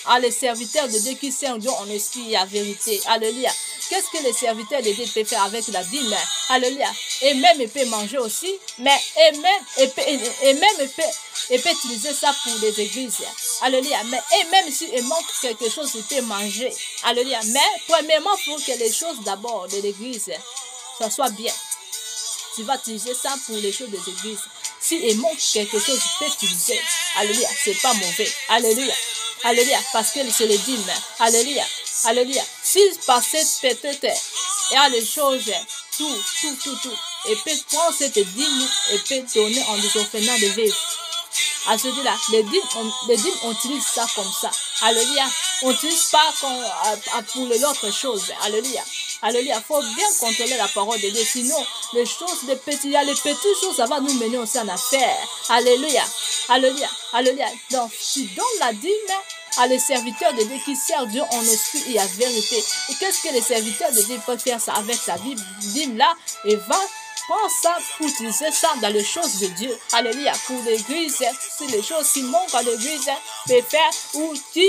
à les serviteurs de Dieu qui sont en Dieu en esprit et en vérité. Alléluia. Qu'est-ce que les serviteurs de Dieu peuvent faire avec la dîme? Alléluia. Et même il peut manger aussi, mais il peut utiliser ça pour les églises. Alléluia. Mais et même s'il manque quelque chose, il peut manger. Alléluia. Mais premièrement, il faut que les choses d'abord de l'église, ça soit bien. Tu vas utiliser ça pour les choses des églises. S'il manque quelque chose, tu peux utiliser. Alléluia. C'est pas mauvais. Alléluia. Alléluia. Parce que c'est le dîme. Alléluia. Alléluia. Si par cette peut-être, il y a les choses, tout. Et peut prendre cette dîme et peut donner en des orphelins de vivre. À ce dit-là, les dîmes, on utilise ça comme ça. Alléluia. On n'utilise pas pour les autres choses. Alléluia. Alléluia. Il faut bien contrôler la parole de Dieu. Sinon, les choses, les petites choses, ça va nous mener aussi en affaire. Alléluia. Alléluia. Alléluia. Donc, tu donnes la dîme à les serviteurs de Dieu qui servent Dieu en esprit et en vérité. Et qu'est-ce que les serviteurs de Dieu peuvent faire ça avec sa dîme là? Et va prendre ça pour utiliser ça dans les choses de Dieu. Alléluia. Pour l'église, si les choses qui manquent à l'église, peut faire ou tu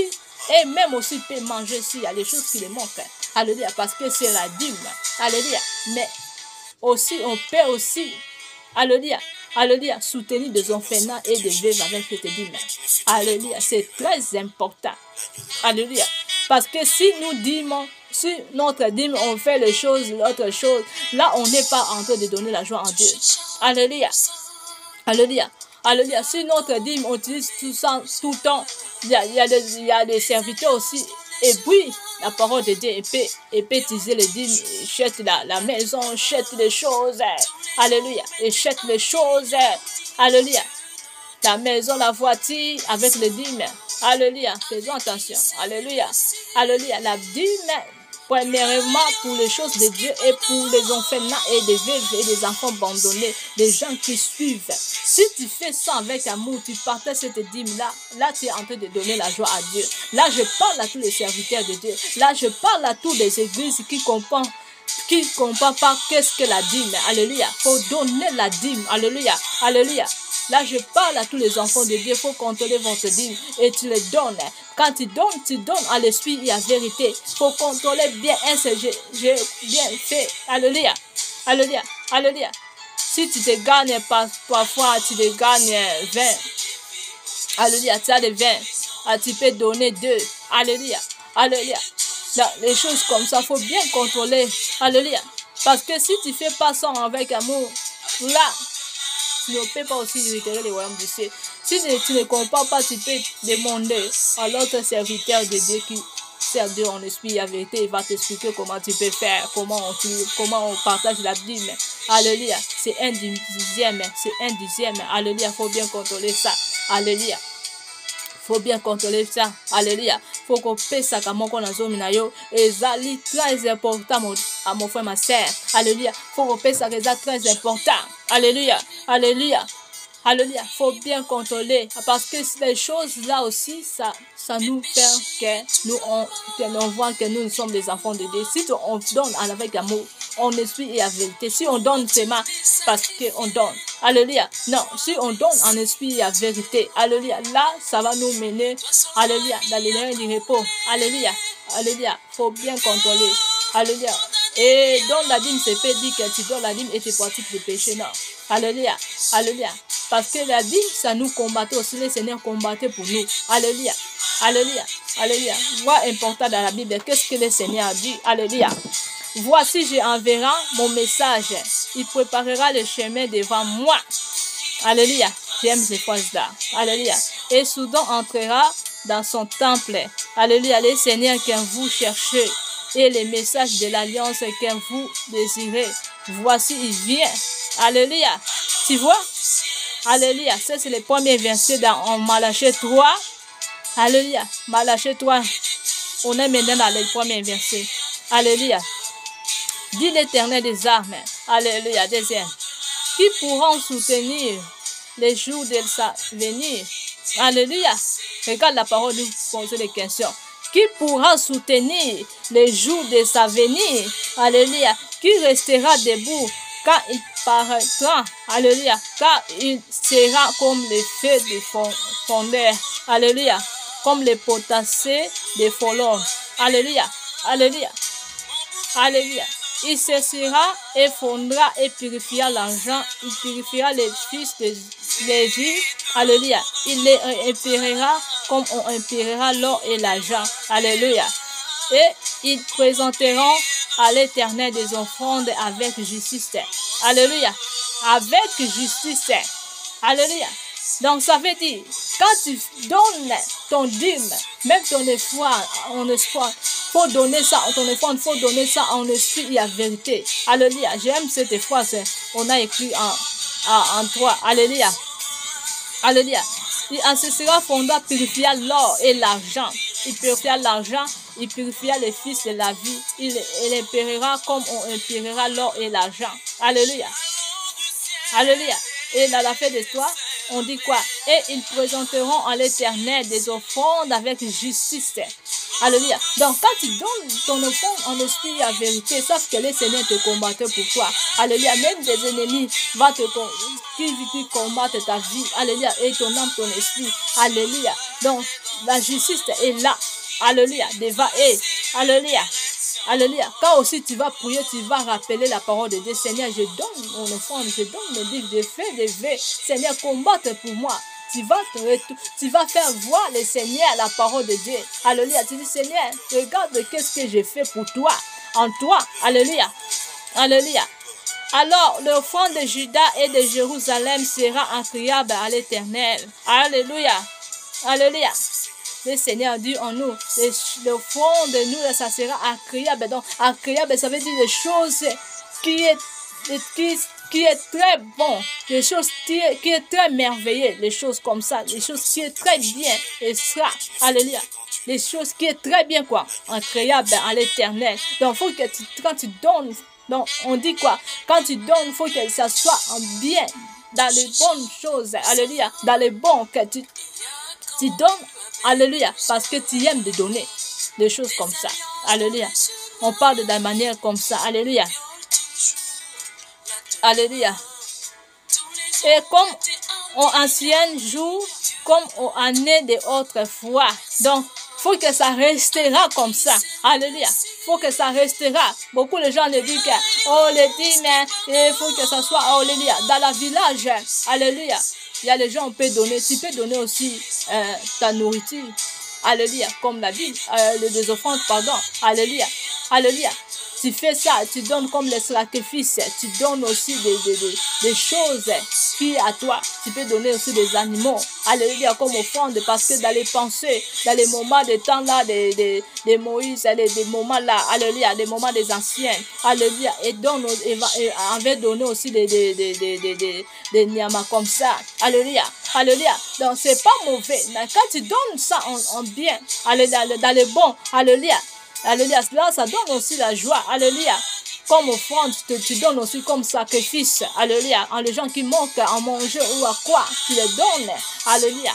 et même aussi peut manger s'il y a des choses qui les manquent. Alléluia. Parce que c'est la dîme. Alléluia. Mais aussi, on peut aussi, alléluia. Alléluia, soutenir des orphelins et des veuves avec cette dîme. Alléluia, c'est très important. Alléluia. Parce que si nous dîmons, si notre dîme, on fait les choses, l'autre chose, là, on n'est pas en train de donner la joie en Dieu. Alléluia. Alléluia. Alléluia. Si notre dîme, on utilise tout ça, tout le temps, il y a des serviteurs aussi. Et puis, la parole de Dieu, il peut utiliser les dîmes, achète la maison, achète les choses. Alléluia. Achète les choses. Alléluia. La maison, la voiture, avec les dîmes. Alléluia. Faisons attention. Alléluia. Alléluia. La dîme, premièrement, pour les choses de Dieu et pour les orphelins et des veuves et des enfants abandonnés, des gens qui suivent. Si tu fais ça avec amour, tu partages cette dîme-là, là tu es en train de donner la joie à Dieu. Là je parle à tous les serviteurs de Dieu. Là je parle à toutes les églises qui comprennent qui ne comprend pas qu'est-ce que la dîme. Alléluia. Il faut donner la dîme. Alléluia. Alléluia. Là, je parle à tous les enfants de Dieu. Il faut contrôler votre dîme et tu les donnes. Quand tu donnes à l'esprit et à la vérité. Il faut contrôler bien. J'ai bien fait. Alléluia. Alléluia. Alléluia. Si tu te gagnes parfois, tu te gagnes 20. Alléluia. Tu as des 20. Tu peux donner 2. Alléluia. Alléluia. Les choses comme ça, il faut bien contrôler. Alléluia. Parce que si tu ne fais pas ça avec amour, là, tu ne peux pas aussi réitérer le royaume du ciel. Si tu ne comprends pas, tu peux demander à l'autre serviteur de Dieu qui sert Dieu en esprit et en vérité. Il va t'expliquer comment tu peux faire, comment on partage la dîme. Alléluia. C'est un dixième. C'est un dixième. Alléluia. Il faut bien contrôler ça. Alléluia. Faut bien contrôler ça. Alléluia. Faut qu'on paie ça comme on a zoomé na yo. Et ça, c'est très important à mon frère, ma soeur. Alléluia. Faut qu'on paie ça, c'est très important. Alléluia. Alléluia. Alléluia. Faut bien contrôler. Parce que ces choses-là aussi, ça nous fait que nous voit que nous sommes des enfants de Dieu. Si on donne avec amour, en esprit et en vérité. Si on donne seulement parce qu'on donne. Alléluia. Non, si on donne en esprit et en vérité. Alléluia. Là, ça va nous mener. Alléluia. Dans les liens du repos. Alléluia. Alléluia. Faut bien contrôler. Alléluia. Et donne la dîme, c'est pas dit que tu donnes la dîme et tu pratiques le péché. Non. Alléluia. Alléluia. Parce que la dîme, ça nous combattait aussi. Le Seigneur combattait pour nous. Alléluia. Alléluia. Alléluia. Voix important dans la Bible. Qu'est-ce que le Seigneur a dit? Alléluia. Voici, j'enverrai mon message. Il préparera le chemin devant moi. Alléluia. J'aime ces phrases-là. Alléluia. Et soudain entrera dans son temple. Alléluia. Le Seigneur que vous cherchez et les messages de l'alliance que vous désirez. Voici, il vient. Alléluia. Tu vois? Alléluia. Ça, c'est le premier verset dans Malachie 3. Alléluia. Malachie 3. On est maintenant dans le premier verset. Alléluia. Dit l'Éternel des armes. Alléluia. Deuxième. Qui pourront soutenir les jours de sa venue? Alléluia. Regarde la parole, nous poser des questions. Qui pourra soutenir les jours de sa venue? Alléluia. Qui restera debout quand il paraîtra? Alléluia. Car il sera comme les feux de fondeur. Alléluia. Comme les potassés des folons. Alléluia. Alléluia. Alléluia. Il cessera et fondra et purifiera l'argent. Il purifiera les fils de l'Égypte. Alléluia. Il les impérera comme on impérera l'or et l'argent. Alléluia. Et ils présenteront à l'Éternel des offrandes avec justice. Alléluia. Avec justice. Alléluia. Donc ça veut dire, quand tu donnes ton dîme, même ton espoir, faut donner ça, ton effort, faut donner ça en esprit et en vérité. Alléluia. J'aime cette phrase. On a écrit en 3. Alléluia. Alléluia. Il en cessera fondant, purifiera l'or et l'argent. Il purifiera l'argent, il purifiera les fils de la vie. Il impérera comme on impérera l'or et l'argent. Alléluia. Alléluia. Et dans la fin de toi, on dit quoi? Et ils présenteront à l'Éternel des offrandes avec justice. Alléluia. Donc, quand tu donnes ton offrande en esprit et en vérité, sauf que le Seigneur te combattent pour toi. Alléluia. Même des ennemis qui combattent ta vie. Alléluia. Et ton âme, ton esprit. Alléluia. Donc, la justice est là. Alléluia. Devant eux. Alléluia. Alléluia. Quand aussi tu vas prier, tu vas rappeler la parole de Dieu. Seigneur, je donne mon offrande, je donne mes livres, je fais des vœux. Seigneur, combatte pour moi. Tu vas faire voir le Seigneur la parole de Dieu. Alléluia. Tu dis, Seigneur, regarde qu'est-ce que j'ai fait pour toi, en toi. Alléluia. Alléluia. Alors, l'offrande de Juda et de Jérusalem sera agréable à l'Éternel. Alléluia. Alléluia. Le Seigneur dit en nous, le fond de nous, ça sera agréable. Donc, agréable, ça veut dire des choses qui est très bon, des choses qui est très merveilleux, les choses comme ça, les choses qui est très bien, et ça, alléluia, les choses qui est très bien, quoi, agréable à l'Éternel. Donc, faut que quand tu donnes, donc, on dit quoi? Quand tu donnes, il faut que ça soit en bien, dans les bonnes choses, alléluia, dans les bons que tu donnes. Alléluia, parce que tu aimes de donner des choses comme ça. Alléluia. on parle de la manière comme ça. Alléluia. Alléluia. Et comme aux anciens jours, comme aux années de autrefois. Donc, faut que ça restera comme ça. Alléluia. Faut que ça restera. Beaucoup de gens le disent que, oh, les dit, mais il faut que ça soit, oh, alléluia. Dans la village, alléluia. Il y a les gens, on peut donner, tu peux donner aussi ta nourriture. Alléluia. Comme la Bible, les offrandes, pardon. Alléluia. Alléluia. Tu fais ça, tu donnes comme les sacrifices, tu donnes aussi des choses qui à toi. Tu peux donner aussi des animaux. Alléluia, comme offrande, parce que dans les pensées, dans les moments de temps là, de Moïse, des moments là, alléluia, des moments des anciens, alléluia, et donne, et avait donné aussi des niamas comme ça. Alléluia, alléluia. Donc c'est pas mauvais. Mais quand tu donnes ça en bien, alléluia, dans le bon, alléluia. Alléluia, là, ça donne aussi la joie. Alléluia. Comme offrande, tu donnes aussi comme sacrifice. Alléluia. En les gens qui manquent à manger ou à quoi, tu les donnes. Alléluia.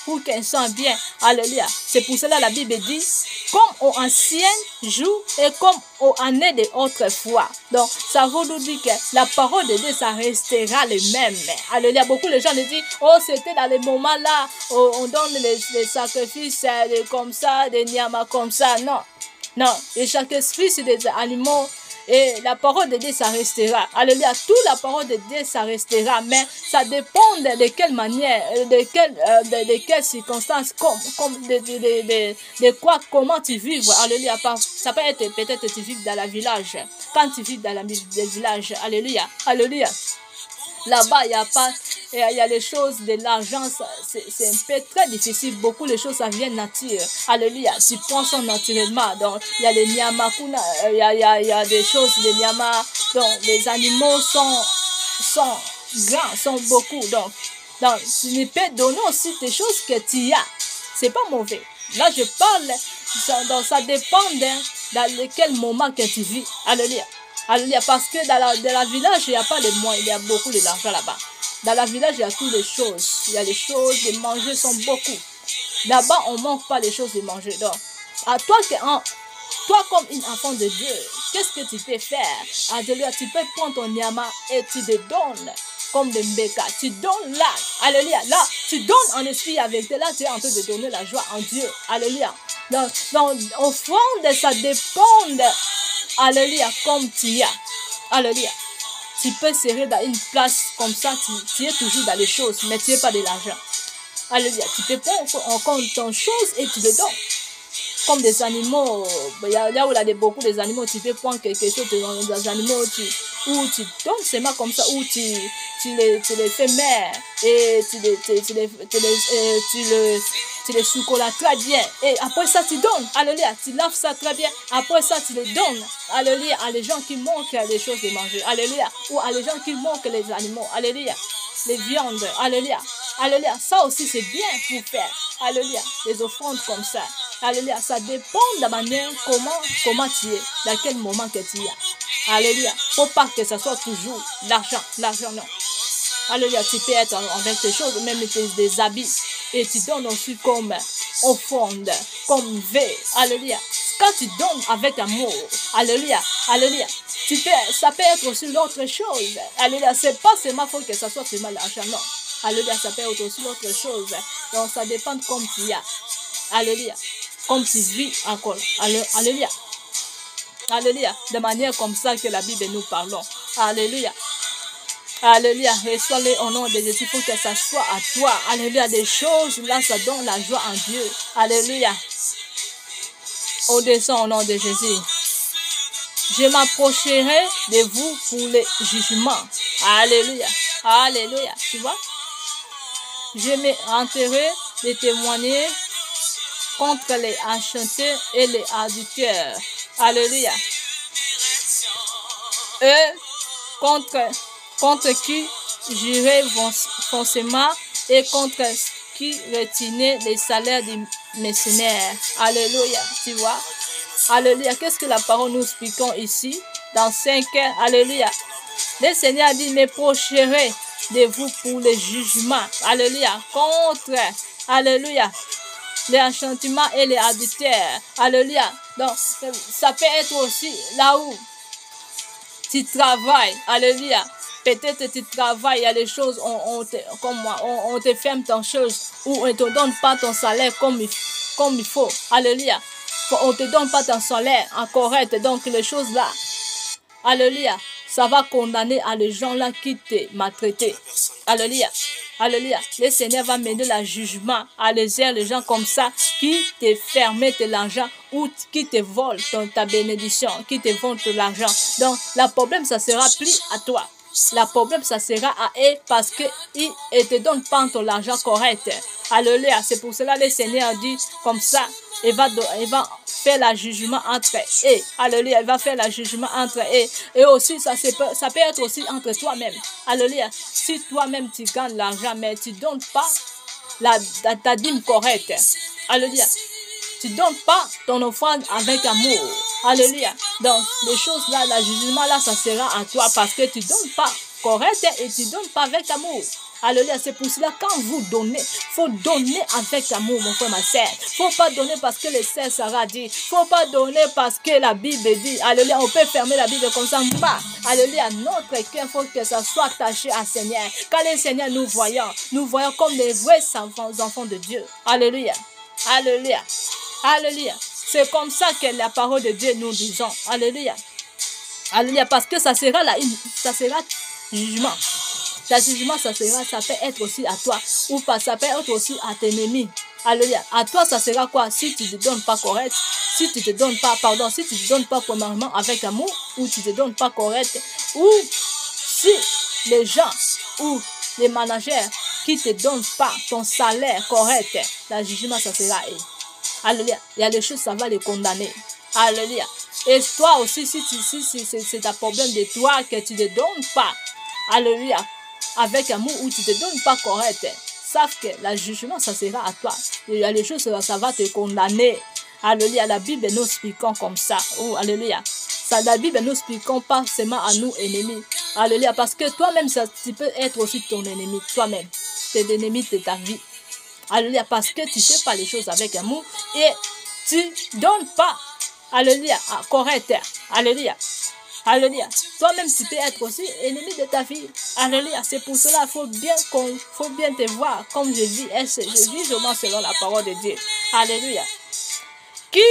Pour qu'ils sentent bien. Alléluia. C'est pour cela la Bible dit, comme aux anciens jours et comme aux années de autrefois. Donc, ça veut nous dire que la parole de Dieu, ça restera le même. Alléluia. Beaucoup de gens nous disent, oh, c'était dans les moments là, où on donne les sacrifices comme ça, des niamas comme ça. Non. Non, et chaque esprit, c'est des animaux. Et la parole de Dieu, ça restera. Alléluia. Toute la parole de Dieu, ça restera. Mais ça dépend de quelle manière, de quelles circonstances, de quoi, comment tu vis. Alléluia. Ça peut être peut-être tu vis dans la village. Quand tu vis dans le village. Alléluia. Alléluia. Là-bas, il y a les choses de l'argent, c'est un peu très difficile. Beaucoup de choses, ça vient nature. Alléluia. Tu prends ça naturellement. Donc, il y a les nyamas, il y a des choses, les nyamas. Donc, les animaux sont grands, sont beaucoup. Donc, tu peux donner aussi des choses que tu as. C'est pas mauvais. Là, je parle, donc ça dépend dans quel moment que tu vis. Alléluia. Alléluia, parce que dans la village, il n'y a pas de moyens, il y a beaucoup de l'argent là-bas. Dans la village, il y a toutes les choses. Il y a les choses, les manger sont beaucoup. Là-bas, on ne manque pas les choses de manger. Donc, à toi, comme une enfant de Dieu, qu'est-ce que tu peux faire? Alléluia, tu peux prendre ton nyama et tu te donnes comme des mbeka. Tu donnes là. Alléluia. Là, tu donnes en esprit avec toi. Là, tu es en train de donner la joie en Dieu. Alléluia. Donc offrande, ça dépend. Alléluia, comme tu as. Alléluia. Tu peux serrer dans une place comme ça, tu es toujours dans les choses, mais tu n'es pas de l'argent. Alléluia. Tu peux prendre en compte ton chose et tu le donnes. Comme des animaux, là où il y a beaucoup des animaux, tu peux prendre quelque chose des animaux, ou tu donnes seulement comme ça, ou tu les fais mère, et tu les soucolas très bien, et après ça tu donnes, alléluia, tu laves ça très bien, après ça tu les donnes, alléluia, à les gens qui manquent des choses de manger, alléluia, ou à les gens qui manquent les animaux, alléluia, les viandes, alléluia, alléluia, ça aussi c'est bien pour faire, alléluia, les offrandes comme ça. Alléluia, ça dépend de la manière comment tu es, dans quel moment que tu es. Alléluia, faut pas que ça soit toujours l'argent non. Alléluia, tu peux être avec tes choses, même des habits, et tu donnes aussi comme offrande, comme veille. Alléluia, quand tu donnes avec amour, alléluia, alléluia, ça peut être aussi l'autre chose. Alléluia, c'est pas seulement faut que ça soit seulement l'argent, non. Alléluia, ça peut être aussi l'autre chose. Donc ça dépend de comme tu es. Alléluia. Comme tu vis encore. Alléluia. Alléluia. De manière comme ça que la Bible nous parlons. Alléluia. Alléluia. Reçois-le au nom de Jésus. Il faut que ça soit à toi. Alléluia. Des choses, là, ça donne la joie en Dieu. Alléluia. On descend au nom de Jésus. Je m'approcherai de vous pour les jugements. Alléluia. Alléluia. Tu vois? Je me renterai de témoigner contre les enchantés et les adultères. Alléluia. Et contre qui j'irai forcément et contre qui retirer les salaires des mercenaires. Alléluia. Tu vois? Alléluia. Qu'est-ce que la parole nous expliquons ici? Dans 5 heures. Alléluia. Le Seigneur dit, me procherai de vous pour les jugements. Alléluia. Contre. Alléluia. Les enchantements et les adultères. Alléluia. Donc, ça peut être aussi là où tu travailles. Alléluia. Peut-être tu travailles, il y a des choses, comme moi, on te ferme ton chose, ou on ne te donne pas ton salaire comme il faut. Alléluia. On ne te donne pas ton salaire en correct. Donc, les choses là, alléluia, ça va condamner à les gens là qui te maltraitent. Alléluia. Alléluia. Le Seigneur va mener le jugement à les gens comme ça qui te ferment l'argent ou qui te volent ta bénédiction, qui te volent l'argent. Donc, le problème, ça sera plus à toi. Le problème, ça sera à eux parce qu'ils ne te donnent pas ton argent correct. Alléluia. C'est pour cela que le Seigneur dit comme ça, il va faire le jugement entre eux. Alléluia. Il va faire le jugement entre eux. Et aussi, ça peut être aussi entre toi-même. Alléluia. Si toi-même tu gagnes l'argent, mais tu ne donnes pas ta dîme correcte. Alléluia. Tu ne donnes pas ton offrande avec amour. Alléluia. Donc, les choses là, le jugement là, ça sera à toi parce que tu ne donnes pas correct et tu ne donnes pas avec amour. Alléluia. C'est pour cela, quand vous donnez, il faut donner avec amour, mon frère, ma soeur. Il ne faut pas donner parce que le Seigneur Sarah dit. Il ne faut pas donner parce que la Bible dit. Alléluia. On peut fermer la Bible comme ça. Alléluia. Notre cœur, il faut que ça soit attaché à Seigneur. Quand le Seigneur nous voyons comme des vrais enfants de Dieu. Alléluia. Alléluia. Alléluia. C'est comme ça que la parole de Dieu nous disons. Alléluia. Alléluia. Parce que ça sera jugement. Le jugement, ça peut être aussi à toi. Ou pas, ça peut être aussi à tes ennemis. Alléluia. À toi, ça sera quoi? Si tu ne te donnes pas correct, si tu ne te donnes pas, si tu ne te donnes pas premièrement avec amour, ou tu ne te donnes pas correct, ou si les gens ou les managers qui ne te donnent pas ton salaire correct, le jugement, ça sera eux. Alléluia. Il y a des choses, ça va les condamner. Alléluia. Et toi aussi, si c'est un problème de toi que tu ne te donnes pas, alléluia, avec amour ou tu ne te donnes pas correct, sache que le jugement, ça sera à toi. Il y a des choses, ça va te condamner. Alléluia. La Bible nous expliquons comme ça. Oh, alléluia. La Bible nous expliquons pas seulement à nous ennemis. Alléluia. Parce que toi-même, tu peux être aussi ton ennemi. Toi-même. C'est l'ennemi de ta vie. Alléluia. Parce que tu ne fais pas les choses avec amour et tu ne donnes pas. Alléluia. Correct. Alléluia. Alléluia. Toi-même, tu peux être aussi ennemi de ta vie. Alléluia. C'est pour cela qu'il faut bien te voir comme je vis. Je vis seulement selon la parole de Dieu. Alléluia. Qui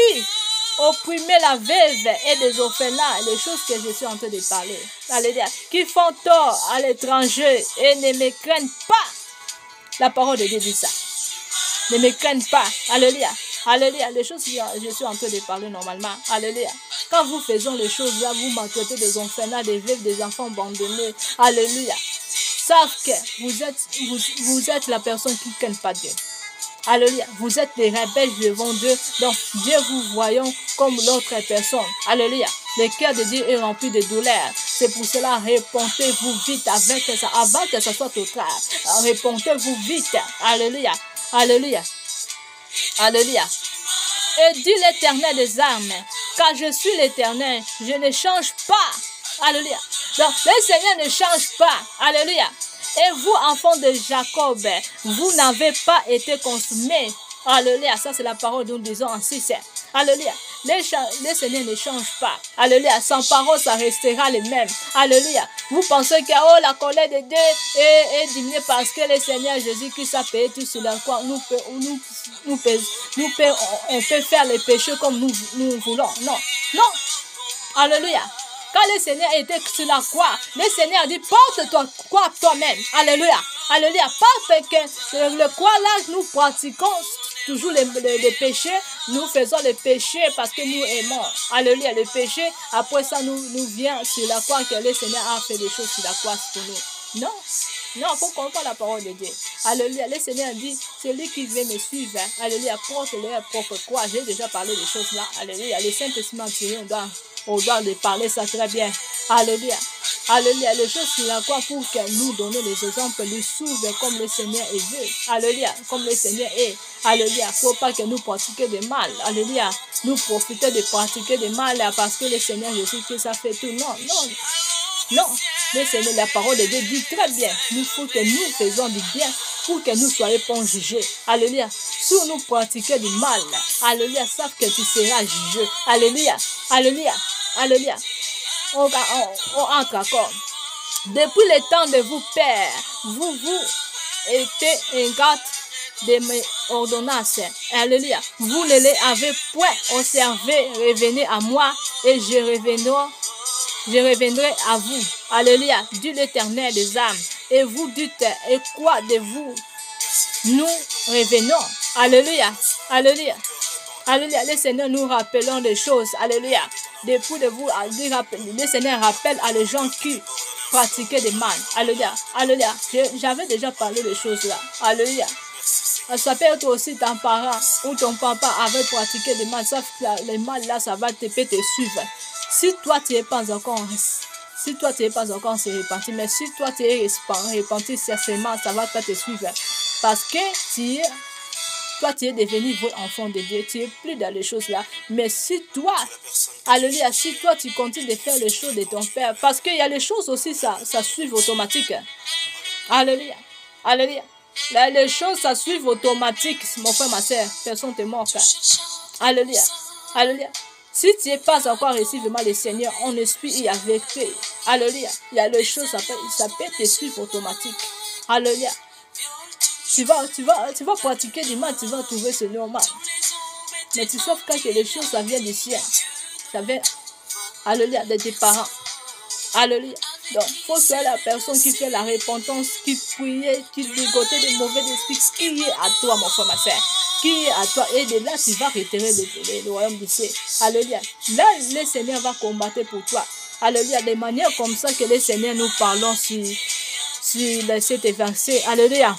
opprimait la veuve et des orphelins, les choses que je suis en train de parler. Alléluia. Qui font tort à l'étranger et ne me craignent pas. La parole de Dieu dit ça. Ne me craignent pas. Alléluia. Alléluia. Les choses que je suis en train de parler normalement. Alléluia. Quand vous faisons les choses là, vous maltraitez des orphelins, des veuves, des enfants abandonnés. Alléluia. Savent que vous êtes la personne qui ne craint pas Dieu. Alléluia. Vous êtes des rebelles devant Dieu. Donc, Dieu vous voyons comme l'autre personne. Alléluia. Le cœur de Dieu est rempli de douleur. C'est pour cela, répondez-vous vite avec ça, avant que ça soit trop tard. Répondez-vous vite. Alléluia. Alléluia. Alléluia. Et dit l'Éternel des armes, car je suis l'Éternel, je ne change pas. Alléluia. Donc, le Seigneur ne change pas. Alléluia. Et vous, enfants de Jacob, vous n'avez pas été consumés. Alléluia. Ça, c'est la parole dont nous disons en 6. Alléluia. Le Seigneur ne change pas. Alléluia. Sans parole, ça restera le même. Alléluia. Vous pensez que la colère de Dieu est diminuée parce que le Seigneur Jésus-Christ a payé tout sur la croix. On peut faire les péchés comme nous voulons. Non. Non. Alléluia. Quand le Seigneur était sur la croix, le Seigneur a dit, porte-toi croix toi-même. Alléluia. Alléluia. Parce que le croix là, nous pratiquons toujours les péchés. Nous faisons les péchés parce que nous aimons. Alléluia. Le péché, après ça, nous vient sur la croix que le Seigneur a fait des choses sur la croix pour nous. Non. Non, il faut comprendre la parole de Dieu. Alléluia. Le Seigneur dit, celui qui veut me suivre, alléluia, porte leur propre croix. J'ai déjà parlé des choses là. Alléluia. Les Saint-Testament, on doit les parler ça très bien. Alléluia. Alléluia. Les choses sur la croix pour que nous donnions les exemples, nous suivre comme le Seigneur est Dieu. Alléluia. Comme le Seigneur est. Alléluia. Il ne faut pas que nous pratiquions de mal. Alléluia. Nous profitons de pratiquer de mal parce que le Seigneur Jésus-Christ a fait tout. Non, non. Non, mais Seigneur, la parole de Dieu dit très bien. Il faut que nous faisons du bien pour que nous soyons pas jugés. Alléluia. Si nous pratiquons du mal, alléluia, savent que tu seras jugé. Alléluia. Alléluia. Alléluia. On entre encore. Depuis le temps de vos pères, vous étiez ingrats de mes ordonnances. Alléluia. Vous ne les avez point observé. Revenez à moi et je reviendrai à vous. Alléluia. Dit l'Éternel des âmes. Et vous dites, et quoi de vous? Nous revenons. Alléluia. Alléluia. Alléluia. Le Seigneur nous rappelons des choses. Alléluia. Depuis de vous, le Seigneur rappelle à les gens qui pratiquaient des mal. Alléluia. Alléluia. J'avais déjà parlé de choses là. Alléluia. Ça peut être aussi ton parent ou ton papa avait pratiqué des mal. Ça, les mal là, ça va te suivre. Si toi tu n'es pas encore se repentir, mais si toi tu es repenti, sincèrement, ça va pas te suivre. Parce que toi tu es devenu vrai enfant de Dieu, tu es plus dans les choses là. Mais si toi, alléluia, si toi tu continues de faire les choses de ton père, parce qu'il y a les choses aussi, ça suit automatique. Alléluia, alléluia. Là, les choses, ça suit automatique, mon frère, ma soeur. Personne ne te manque. Alléluia. Alléluia. Si tu n'es pas encore reçu vraiment le Seigneur, on esprit avec toi. Alléluia. Il y a les choses, ça peut te suivre automatique. Alléluia. Tu vas pratiquer du mal, tu vas trouver ce normal. Mais tu sauves quand les choses, ça vient du ciel. Ça vient, alléluia, de tes parents. Alléluia. Donc, il faut faire la personne qui fait la repentance, qui prie, qui dégotait des mauvais esprits, qui est à toi, mon frère, ma soeur. Qui est à toi. Et de là, tu vas retirer le royaume du ciel. Alléluia. Là, le Seigneur va combattre pour toi. Alléluia. De manière comme ça que le Seigneur nous parlons sur cet verset. Alléluia.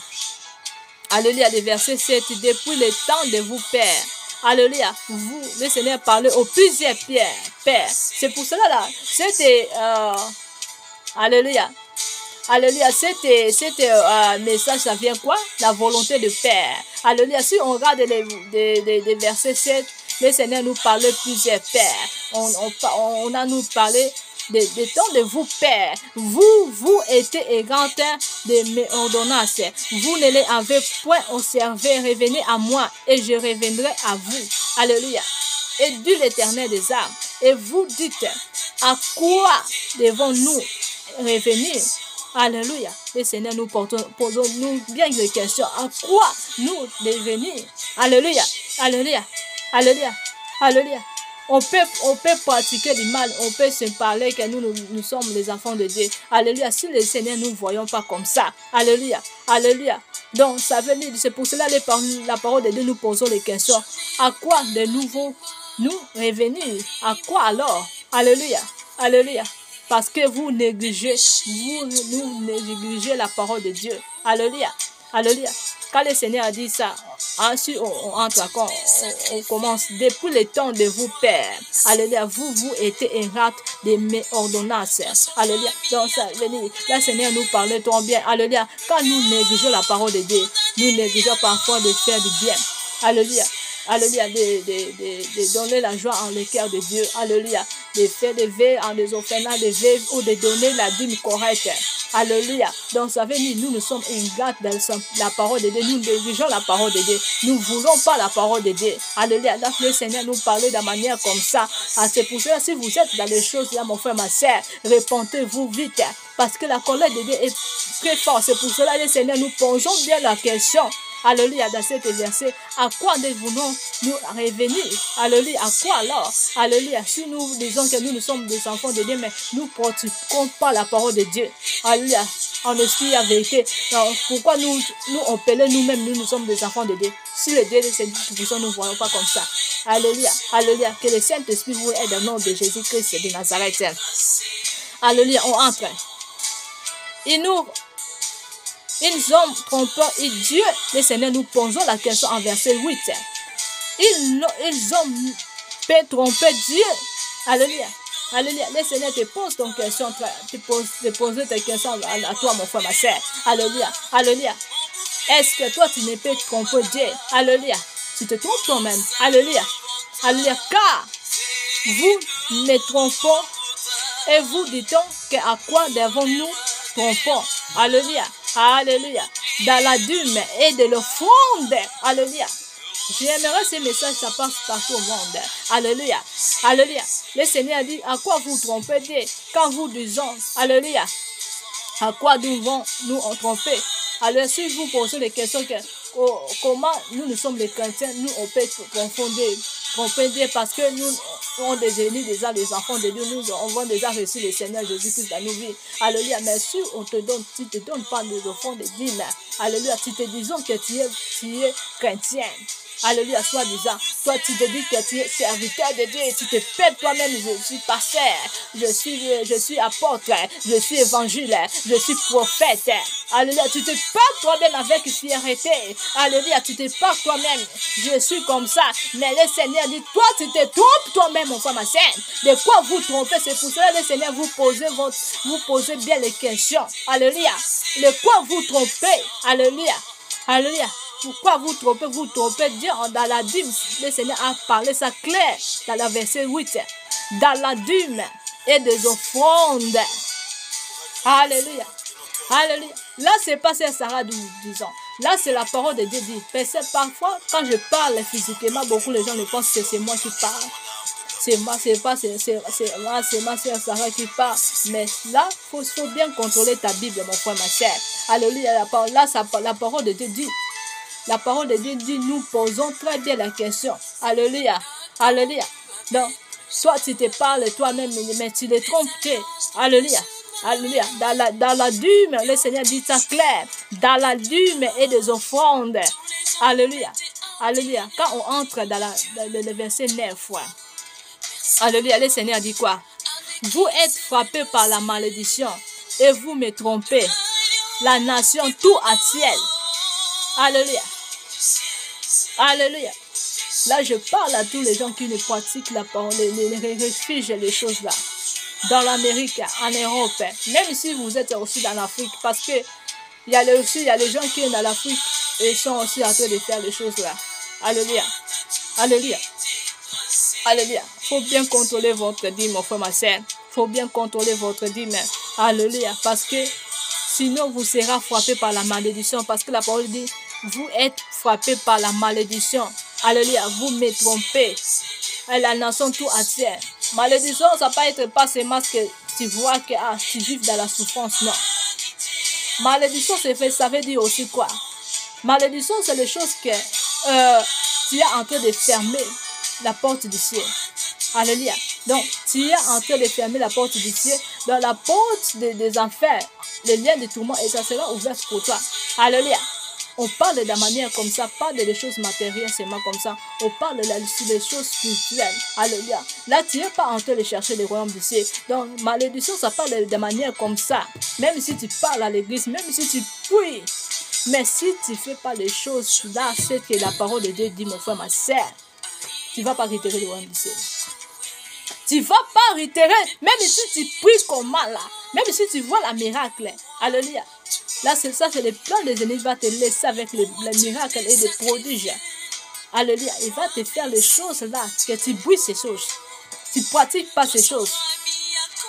Alléluia. Le verset 7. Depuis le temps de vos pères. Alléluia. Vous, le Seigneur parlait aux plusieurs pères. C'est pour cela là. C'était... alléluia. Alléluia. C'était message, ça vient quoi? La volonté de Père. Alléluia. Si on regarde les versets 7, le Seigneur nous parlait plusieurs pères. On a nous parlé des temps de vous, Père. Vous étiez égarants de mes ordonnances. Vous ne les avez point observé. Revenez à moi et je reviendrai à vous. Alléluia. Et dit l'Éternel des âmes. Et vous dites, à quoi devons-nous revenir? Alléluia. Le Seigneur nous posons-nous bien des questions. À quoi nous devenir? Alléluia. Alléluia. Alléluia. Alléluia. On peut pratiquer du mal, on peut se parler que nous sommes les enfants de Dieu. Alléluia. Si le Seigneur nous ne voyons pas comme ça. Alléluia. Alléluia. Donc, ça veut dire, c'est pour cela la parole de Dieu nous posons les questions. À quoi de nouveau nous revenir? À quoi alors? Alléluia. Alléluia. Parce que vous négligez la parole de Dieu. Alléluia. Alléluia. Quand le Seigneur a dit ça, ensuite on commence. Depuis le temps de vos pères. Alléluia. Vous étiez ingrats de mes ordonnances. Alléluia. Donc ça veut dire, le Seigneur nous parlait trop bien. Alléluia. Quand nous négligeons la parole de Dieu, nous négligeons parfois de faire du bien. Alléluia. Alléluia, de donner la joie en le cœur de Dieu. Alléluia. De faire des vœux en des orphelins, des vœux ou de donner la dîme correcte. Alléluia. Donc ça veut dire, nous sommes ingrats dans la parole de Dieu. Nous négligeons la parole de Dieu. Nous ne voulons pas la parole de Dieu. Alléluia. Donc le Seigneur nous parlait de manière comme ça. C'est pour cela, si vous êtes dans les choses là, mon frère, ma soeur, répondez-vous vite. Parce que la colère de Dieu est très forte. C'est pour cela, le Seigneur, nous posons bien la question. Alléluia, dans cet verset, à quoi devons-nous revenir? Alléluia, à quoi alors? Alléluia, si nous disons que nous sommes des enfants de Dieu, mais nous ne pratiquons pas la parole de Dieu. Alléluia, en esprit et en vérité. Alors, pourquoi nous appelons nous-mêmes, nous sommes des enfants de Dieu? Si le Dieu de cette nous ne voyons pas comme ça. Alléluia, alléluia, que le Saint-Esprit vous aide au nom de Jésus-Christ de Nazareth. Alléluia, on entre. Ils ont trompé et Dieu, le Seigneur, nous posons la question en verset 8. Ils ont trompé Dieu. Alléluia. Alléluia. Le Seigneur te pose ton question, te pose tes questions à toi, mon frère, ma soeur. Alléluia. Alléluia. Est-ce que toi, tu ne peux tromper Dieu? Alléluia. Tu te trompes toi-même. Alléluia. Alléluia. Car vous me trompons et vous dites-on qu'à quoi devons-nous tromper? Alléluia. Alléluia. dans la dîme et de l'offrande. Alléluia. J'aimerais ce message, ça passe partout au monde. Alléluia. Alléluia. Le Seigneur dit, à quoi vous trompez quand vous disons, Alléluia. À quoi nous vont nous tromper? Alors, si vous posez des questions, comment nous sommes les chrétiens, nous on peut tromper parce que nous on est déjà les enfants de Dieu, nous avons déjà reçu le Seigneur Jésus-Christ dans nos vies. Alléluia. Mais si on te donne, tu ne te donnes pas de fond de dîmes, alléluia, tu te disons que tu es chrétien. Alléluia, soi-disant. Toi, tu te dis que tu es serviteur de Dieu et tu te pètes toi-même. Je suis pasteur, je suis apôtre, je suis évangile, je suis prophète. Alléluia, tu te pètes toi-même avec fierté. Alléluia, tu te parles toi-même. Je suis comme ça. Mais le Seigneur dit, toi, tu te trompes toi-même, mon frère, ma sœur. De quoi vous trompez? C'est pour cela que le Seigneur vous posez bien les questions. Alléluia. De quoi vous trompez? Alléluia. Alléluia. Pourquoi vous trompez? Vous trompez Dieu dans la dîme. Le Seigneur a parlé ça clair dans le verset 8. Dans la dîme et des offrandes. Alléluia. Alléluia. Là, c'est pas ça, Sarah, disons. Là, c'est la parole de Dieu dit. Parce que parfois, quand je parle physiquement, beaucoup de gens ne pensent que c'est moi qui parle. C'est moi, c'est ma soeur Sarah qui parle. Mais là, il faut bien contrôler ta Bible, mon frère, ma soeur. Alléluia. La parole de Dieu dit. La parole de Dieu dit, nous posons très bien la question. Alléluia. Alléluia. Donc, soit tu te parles toi-même, mais tu te trompes. Alléluia. Alléluia. Dans la dîme, le Seigneur dit ça clair. Dans la dîme et des offrandes. Alléluia. Alléluia. Quand on entre dans le verset 9, alléluia, le Seigneur dit quoi? Vous êtes frappés par la malédiction et vous me trompez. La nation tout entière. Alléluia. Alléluia. Là, je parle à tous les gens qui ne pratiquent la parole, les refuges et les choses là. Dans l'Amérique, en Europe, même si vous êtes aussi dans l'Afrique, parce que il y a les gens qui sont dans l'Afrique et sont aussi en train de faire les choses là. Alléluia. Alléluia. Alléluia. Il faut bien contrôler votre dîme, mon frère, ma soeur. Il faut bien contrôler votre dîme. Alléluia. Parce que sinon, vous serez frappé par la malédiction. Parce que la parole dit, vous êtes frappé par la malédiction. Alléluia. Vous me trompez. Et la nation tout entière. Malédiction, ça ne peut être pas seulement que tu vois que tu vis dans la souffrance. Non. Malédiction, ça veut dire aussi quoi? Malédiction, c'est les choses que tu es en train de fermer la porte du ciel. Alléluia. Donc, tu es en train de fermer la porte du ciel. Dans la porte des enfers, les liens de tourment, et ça sera ouvert pour toi. Alléluia. On parle de la manière comme ça, pas des choses matérielles seulement comme ça. On parle des choses spirituelles. Alléluia. Là, tu n'es pas en train de chercher le royaume du ciel. Donc, malédiction, ça parle de manière comme ça. Même si tu parles à l'église, même si tu pries. Mais si tu ne fais pas les choses là, c'est que la parole de Dieu dit, mon frère, ma soeur, tu ne vas pas réitérer le royaume du ciel. Tu ne vas pas réitérer, même si tu pries comment là, même si tu vois la miracle. Alléluia. Là, c'est ça, c'est le plan des ennemis. Il va te laisser avec les miracles et les prodiges. Alléluia. Il va te faire les choses là, que tu bouilles ces choses. Tu ne pratiques pas ces choses.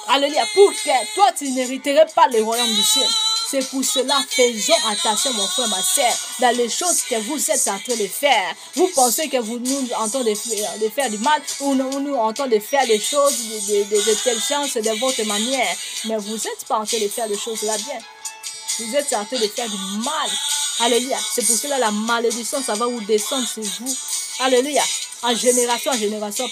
Alléluia. Pour que toi, tu n'hériterais pas le royaume du ciel. C'est pour cela, faisons attention, mon frère, ma soeur, dans les choses que vous êtes en train de faire. Vous pensez que vous nous entendez de faire du mal ou nous entendez faire des choses de telle chance de votre manière. Mais vous n'êtes pas en train de faire des choses là bien. Vous êtes en train de faire du mal. Alléluia. C'est pour cela la malédiction, ça va vous descendre sur vous. Alléluia. En génération,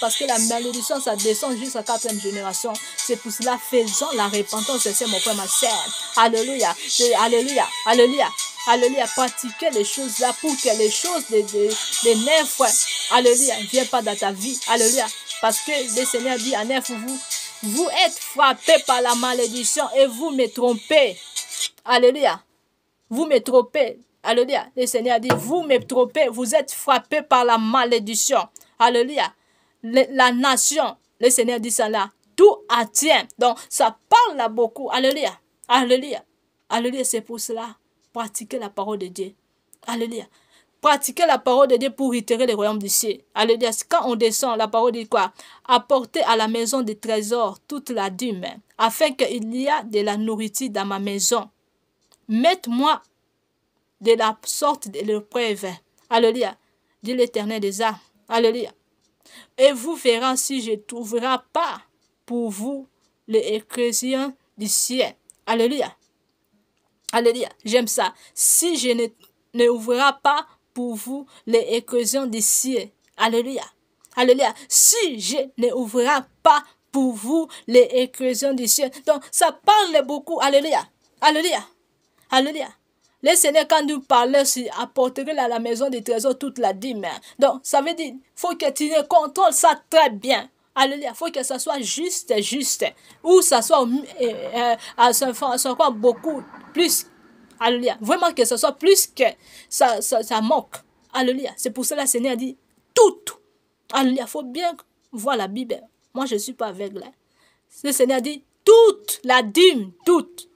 parce que la malédiction, ça descend jusqu'à la 4e génération. C'est pour cela, faisons la repentance, c'est mon frère, ma soeur. Alléluia. Alléluia. Alléluia. Alléluia. Pratiquez les choses là pour que les choses des neufs, alléluia, ne viennent pas dans ta vie. Alléluia. Parce que le Seigneur dit à neuf, vous êtes frappés par la malédiction et vous me trompez. Alléluia. Vous me trompez. Alléluia. Le Seigneur dit, vous me trompez. Vous êtes frappés par la malédiction. Alléluia. La nation, le Seigneur dit ça là, tout attient. Donc, ça parle là beaucoup. Alléluia. Alléluia. Alléluia. C'est pour cela, pratiquez la parole de Dieu. Alléluia. Pratiquez la parole de Dieu pour itérer le royaume du ciel. Alléluia. Quand on descend, la parole dit quoi? Apportez à la maison des trésors toute la dîme, afin qu'il y ait de la nourriture dans ma maison. Mettez-moi de la sorte de l'épreuve. Alléluia. Dit l'Éternel des armes. Alléluia. Et vous verrez si je ne trouverai pas pour vous les chrétiens du ciel. Alléluia. Alléluia. J'aime ça. Si je ne ouvrirai pas pour vous les chrétiens du ciel. Alléluia. Alléluia. Si je ne ouvrirai pas pour vous les chrétiens du ciel. Donc, ça parle beaucoup. Alléluia. Alléluia. Alléluia. Le Seigneur, quand nous parlait, apporterait à la maison des trésors toute la dîme. Donc, ça veut dire, il faut que tu contrôles ça très bien. Alléluia. Il faut que ça soit juste. Ou ça soit, beaucoup plus. Alléluia. Vraiment que ce soit plus que ça manque. Alléluia. C'est pour cela que le Seigneur dit tout. Alléluia. Il faut bien voir la Bible. Moi, je ne suis pas aveugle. Le Seigneur dit toute la dîme, toute.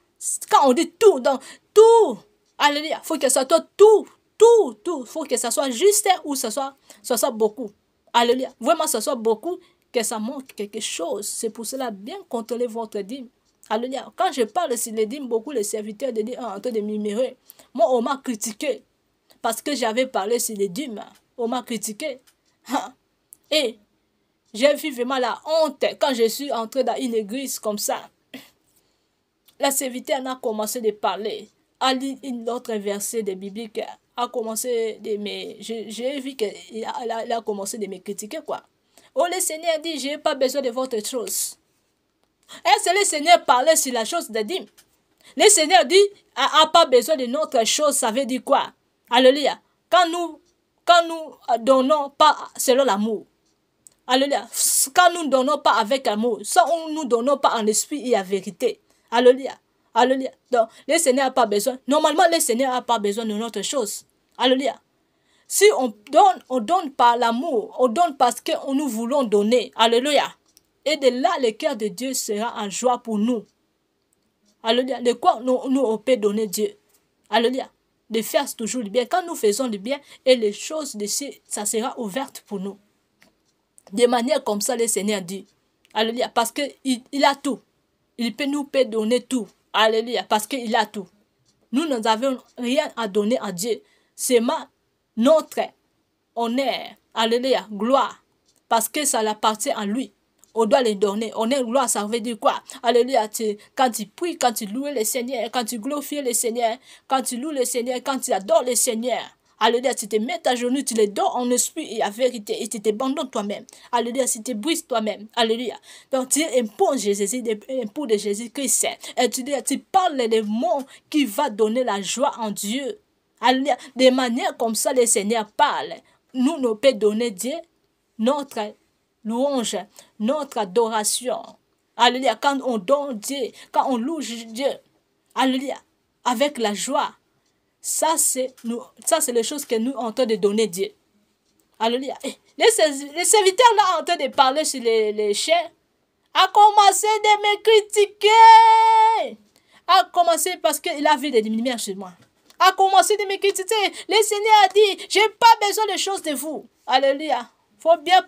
Quand on dit tout, donc tout. Alléluia. Il faut que ça soit tout. Il faut que ça soit juste ou ça soit beaucoup. Alléluia. Vraiment, ça soit beaucoup, que ça manque quelque chose. C'est pour cela, bien contrôler votre dîme. Alléluia. Quand je parle sur les dîmes, beaucoup les serviteurs de Dieu sont en train de murmurer. Moi, on m'a critiqué. Parce que j'avais parlé sur les dîmes. On m'a critiqué. Et j'ai vu vraiment la honte quand je suis entré dans une église comme ça. La serviteur a commencé de parler. A lu une autre verset de biblique. A commencé de me... J'ai vu qu'il a commencé de me critiquer, quoi. Oh, le Seigneur dit, je n'ai pas besoin de votre chose. Est-ce que le Seigneur parlait sur la chose de dîme? Le Seigneur dit, a pas besoin de notre chose, ça veut dire quoi? Alléluia. Quand nous donnons pas selon l'amour. Alléluia. Quand nous ne donnons pas avec amour, ça nous ne donnons pas en esprit et en vérité. Alléluia. Alléluia. Donc, le Seigneur n'a pas besoin. Normalement, le Seigneur n'a pas besoin de notre chose. Alléluia. Si on donne par l'amour, on donne parce que nous voulons donner. Alléluia. Et de là, le cœur de Dieu sera en joie pour nous. Alléluia. De quoi nous on peut donner Dieu. Alléluia. De faire toujours le bien. Quand nous faisons le bien, et les choses de ça sera ouverte pour nous. De manière comme ça, le Seigneur dit. Alléluia. Parce qu'il a tout. Il peut nous donner tout. Alléluia. Parce qu'il a tout. Nous n'avons rien à donner à Dieu. C'est notre honneur. Alléluia. Gloire. Parce que ça appartient à lui. On doit les donner. Honneur, gloire, ça veut dire quoi? Alléluia. Quand tu pries, quand tu loues le Seigneur, quand tu glorifies le Seigneur, quand tu loues le Seigneur, quand tu adores le Seigneur. Alléluia, tu te mets à genoux, tu les donnes en esprit et en vérité, et tu t'abandonnes toi-même. Alléluia, tu te brises toi-même. Alléluia. Donc, tu imposes Jésus, imposes de Jésus-Christ. Et tu parles les mots qui vont donner la joie en Dieu. Alléluia. De manière comme ça, le Seigneur parle. Nous pouvons donner Dieu notre louange, notre adoration. Alléluia. Quand on donne Dieu, quand on loue Dieu. Alléluia. Avec la joie. Ça, c'est les choses que nous sommes en train de donner Dieu. Alléluia. Les serviteurs là en train de parler sur les chiens a commencé de me critiquer. A commencé parce qu'il a vu des lumières chez moi. A commencé de me critiquer. Le Seigneur a dit, j'ai pas besoin de choses de vous. Alléluia. Faut bien.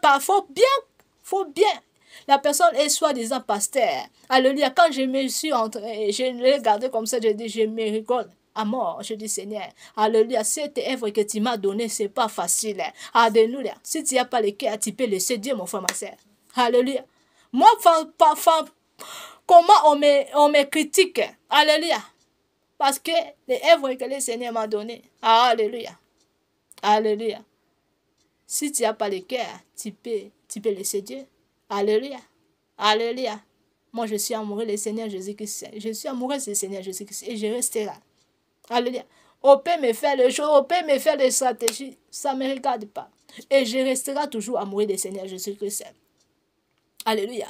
La personne est soi-disant pasteur. Alléluia. Quand je me suis entré, je l'ai regardé comme ça, je me rigole. À mort, je dis Seigneur, alléluia, cette œuvre que tu m'as donnée, c'est pas facile. Alléluia. Si tu n'as pas le cœur, tu peux laisser Dieu, mon frère, ma soeur. Alléluia. Moi, comment on me critique? Alléluia. Parce que les œuvres que le Seigneur m'a données. Alléluia. Alléluia. Si tu n'as pas le cœur, tu peux laisser Dieu. Alléluia. Alléluia. Moi, je suis amoureux du Seigneur Jésus-Christ. Je suis amoureux du Seigneur Jésus-Christ et je resterai là. Alléluia. On peut me faire les choses, on peut me faire des stratégies. Ça ne me regarde pas. Et je resterai toujours amoureux du Seigneur Jésus-Christ. Alléluia.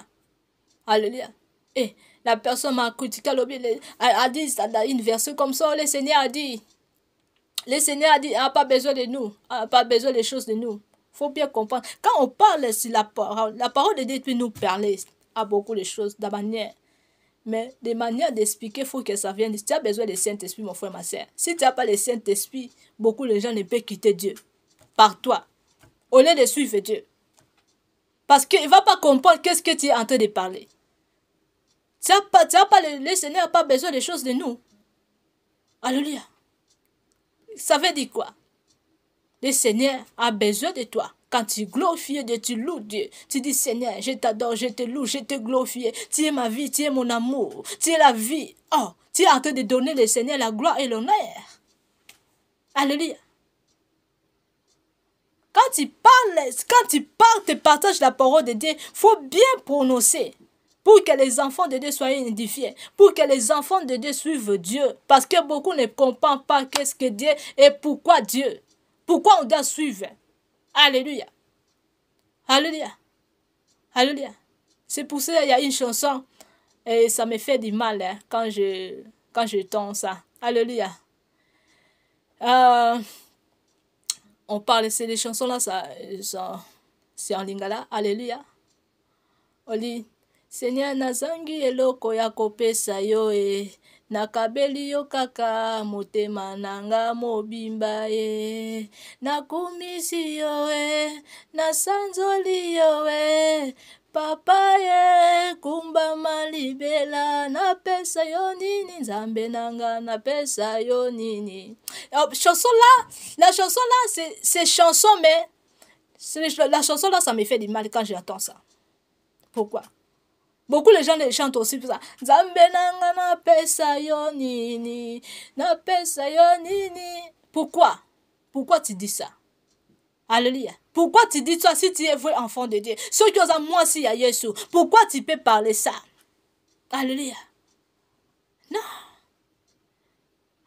Alléluia. Et la personne m'a critiqué, a dit dans une version comme ça, le Seigneur a dit, il n'a pas besoin de nous, il n'a pas besoin des choses de nous. Il faut bien comprendre. Quand on parle sur la parole de Dieu peut nous parler à beaucoup de choses, de manière. Mais de manière d'expliquer, il faut que ça vienne. Si tu as besoin du Saint-Esprit, mon frère, ma soeur. Si tu n'as pas le Saint-Esprit, beaucoup de gens ne peuvent quitter Dieu par toi, au lieu de suivre Dieu. Parce qu'il ne va pas comprendre qu'est-ce que tu es en train de parler. Le Seigneur n'a pas besoin des choses de nous. Alléluia. Ça veut dire quoi? Le Seigneur a besoin de toi. Quand tu glorifies Dieu, tu loues Dieu. Tu dis, Seigneur, je t'adore, je te loue, je te glorifie. Tu es ma vie, tu es mon amour, tu es la vie. Oh, tu es en train de donner le Seigneur la gloire et l'honneur. Alléluia. Quand tu parles, tu partages la parole de Dieu, il faut bien prononcer pour que les enfants de Dieu soient édifiés, pour que les enfants de Dieu suivent Dieu. Parce que beaucoup ne comprennent pas qu'est-ce que Dieu et pourquoi Dieu. Pourquoi on doit suivre. Alléluia. Alléluia. Alléluia. C'est pour ça qu'il y a une chanson et ça me fait du mal hein, quand je tends ça. Alléluia. On parle, c'est des chansons là, c'est en lingala. Alléluia. On dit, Seigneur nazangi eloko ya kopesa yo e. Nakabeli yo kaka motema nanga mobimba e. Nakumisi yo e. Nasanzoli yo e. Papa ye kumba malibela na pesa yo nini nzambe nanga na pesa yo nini. La chanson là c'est chanson mais la chanson là ça me fait du mal quand j'entends ça. Pourquoi? Beaucoup de gens les chantent aussi pour ça. Nzambe nanga na pesa yo nini na pesa yo nini. Pourquoi? Pourquoi tu dis ça? Alléluia. Pourquoi tu dis ça si tu es vrai enfant de Dieu? Ceux qui ont moi si à Jésus. Pourquoi tu peux parler ça? Alléluia. Non.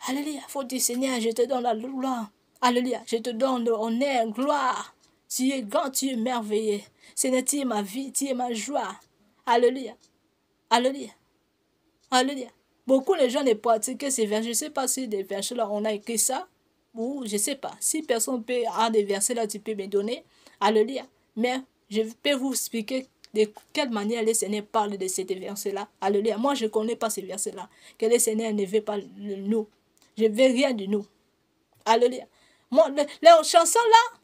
Alléluia. Faut dire Seigneur, je te donne la gloire. Alléluia. Je te donne l'honneur, gloire. Tu es grand, tu es merveilleux. Seigneur, tu es ma vie, tu es ma joie. Alléluia. Alléluia. Alléluia. Beaucoup de gens ne pratiquent ces versets. Je ne sais pas si des versets là on a écrit ça. Ou je ne sais pas. Si personne peut avoir des versets là, tu peux me donner. Alléluia. Mais je peux vous expliquer de quelle manière le Seigneur parle de ces versets-là. Alléluia. Moi, je ne connais pas ces versets-là. Que le Seigneur ne veut pas de nous. Je ne veux rien de nous. Alléluia. Moi, les chansons là,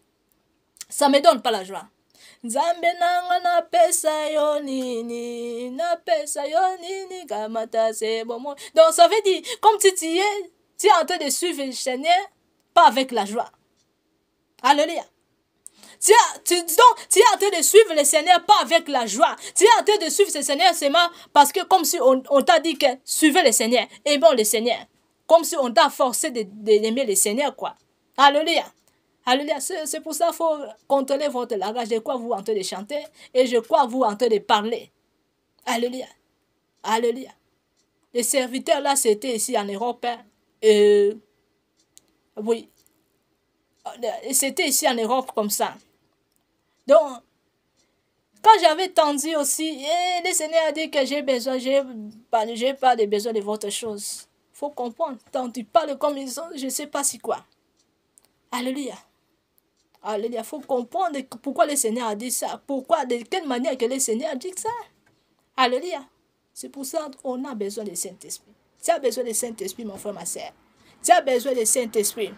ça ne me donne pas la joie. Nzambe nanga na pesa yo nini, na pesa yo nini, kamata c'est bon. Donc ça veut dire, comme tu es en train de suivre le Seigneur, pas avec la joie. Alléluia. Tu es en train de suivre le Seigneur, pas avec la joie. Tu es en train de suivre le Seigneur seulement parce que comme si on t'a dit que suivez le Seigneur, aimons le Seigneur. Comme si on t'a forcé d'aimer le Seigneur, quoi. Alléluia. Alléluia. C'est pour ça qu'il faut contrôler votre langage. De quoi vous en train de chanter et je crois vous en train de parler. Alléluia. Alléluia. Les serviteurs là, c'était ici en Europe. Oui. C'était ici en Europe comme ça. Donc, quand j'avais tendu aussi, le Seigneur a dit que j'ai besoin, j'ai pas de besoin de votre chose. Il faut comprendre. Quand tu parles comme ils sont, je ne sais pas si quoi. Alléluia. Alléluia. Il faut comprendre pourquoi le Seigneur a dit ça. Pourquoi, de quelle manière que le Seigneur a dit ça. Alléluia. C'est pour ça qu'on a besoin du Saint-Esprit. Tu as besoin du Saint-Esprit, mon frère, ma soeur. Tu as besoin du Saint-Esprit.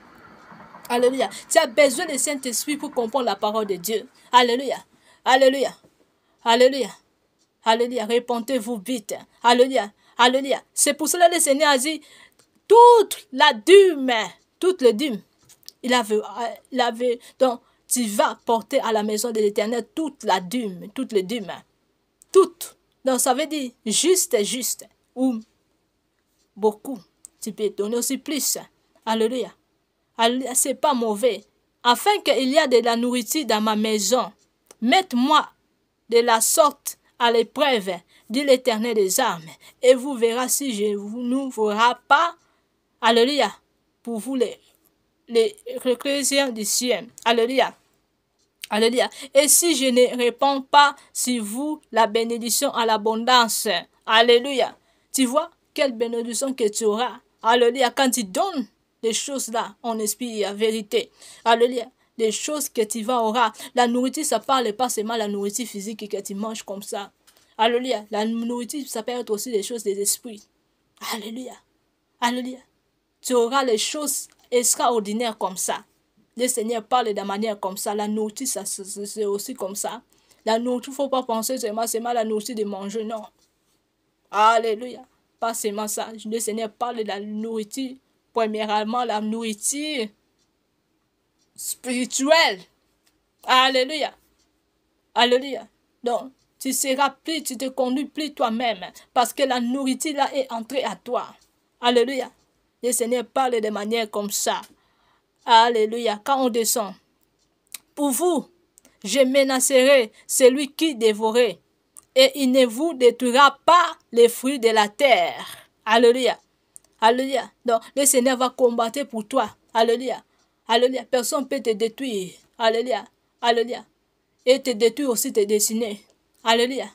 Alléluia. Tu as besoin du Saint-Esprit pour comprendre la parole de Dieu. Alléluia. Alléluia. Alléluia. Alléluia. Répondez-vous vite. Alléluia. Alléluia. C'est pour cela que le Seigneur a dit toute la dîme, toute le dîme. Il avait, donc, tu vas porter à la maison de l'Éternel toute la dîme, toute le dîme. Toute. Donc, ça veut dire juste, ou beaucoup. Tu peux donner aussi plus. Alléluia. Alléluia. C'est pas mauvais. Afin qu'il y ait de la nourriture dans ma maison, mettez-moi de la sorte à l'épreuve, dit l'Éternel des armes, et vous verrez si je ne vous verrai pas. Alléluia. Pour vous les chrétiens du ciel. Alléluia. Alléluia. Et si je ne réponds pas sur vous la bénédiction à l'abondance. Alléluia. Tu vois quelle bénédiction que tu auras. Alléluia. Quand tu donnes des choses là, en esprit et en vérité. Alléluia. Des choses que tu vas aura. La nourriture, ça parle pas seulement la nourriture physique que tu manges comme ça. Alléluia. La nourriture, ça peut être aussi des choses des esprits. Alléluia. Alléluia. Tu auras les choses extraordinaires comme ça. Le Seigneur parle de manière comme ça. La nourriture, c'est aussi comme ça. La nourriture, il ne faut pas penser seulement la nourriture de manger, non. Alléluia. Pas seulement ça. Le Seigneur parle de la nourriture premièrement la nourriture spirituelle. Alléluia. Alléluia. Donc, tu seras plus, tu te conduis plus toi-même parce que la nourriture là est entrée à toi. Alléluia. Le Seigneur parle de manière comme ça. Alléluia. Quand on descend, pour vous, je menacerai celui qui dévorerait et il ne vous détruira pas les fruits de la terre. Alléluia. Alléluia. Donc, le Seigneur va combattre pour toi. Alléluia. Alléluia. Personne ne peut te détruire. Alléluia. Alléluia. Et te détruire aussi tes destinées. Alléluia.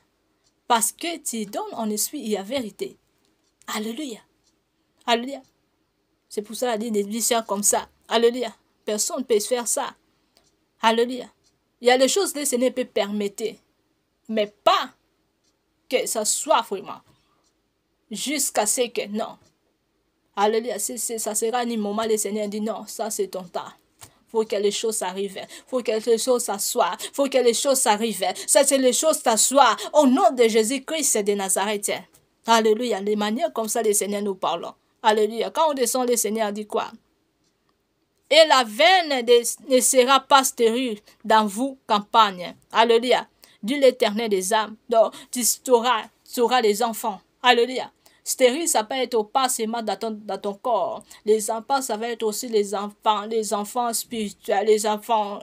Parce que tu donnes en esprit et en vérité. Alléluia. Alléluia. C'est pour ça qu'il dit des visions comme ça. Alléluia. Personne ne peut faire ça. Alléluia. Il y a des choses que le Seigneur peut permettre. Mais pas que ça soit vraiment. Jusqu'à ce que non. Alléluia. Ça sera un moment le Seigneur dit non, ça c'est ton temps. Faut que les choses arrivent. Faut que les choses s'assoient. Faut que les choses arrivent. Ça, c'est les choses s'assoient. Au nom de Jésus-Christ de Nazareth. Alléluia. De manière comme ça, le Seigneur nous parle. Alléluia. Quand on descend, le Seigneur dit quoi? Et la veine ne sera pas stérile dans vous, campagne. Alléluia. Dit l'Éternel des âmes. Donc, tu auras les enfants. Alléluia. Stérile, ça peut être pas seulement dans ton corps. Les enfants, ça va être aussi les enfants spirituels, les enfants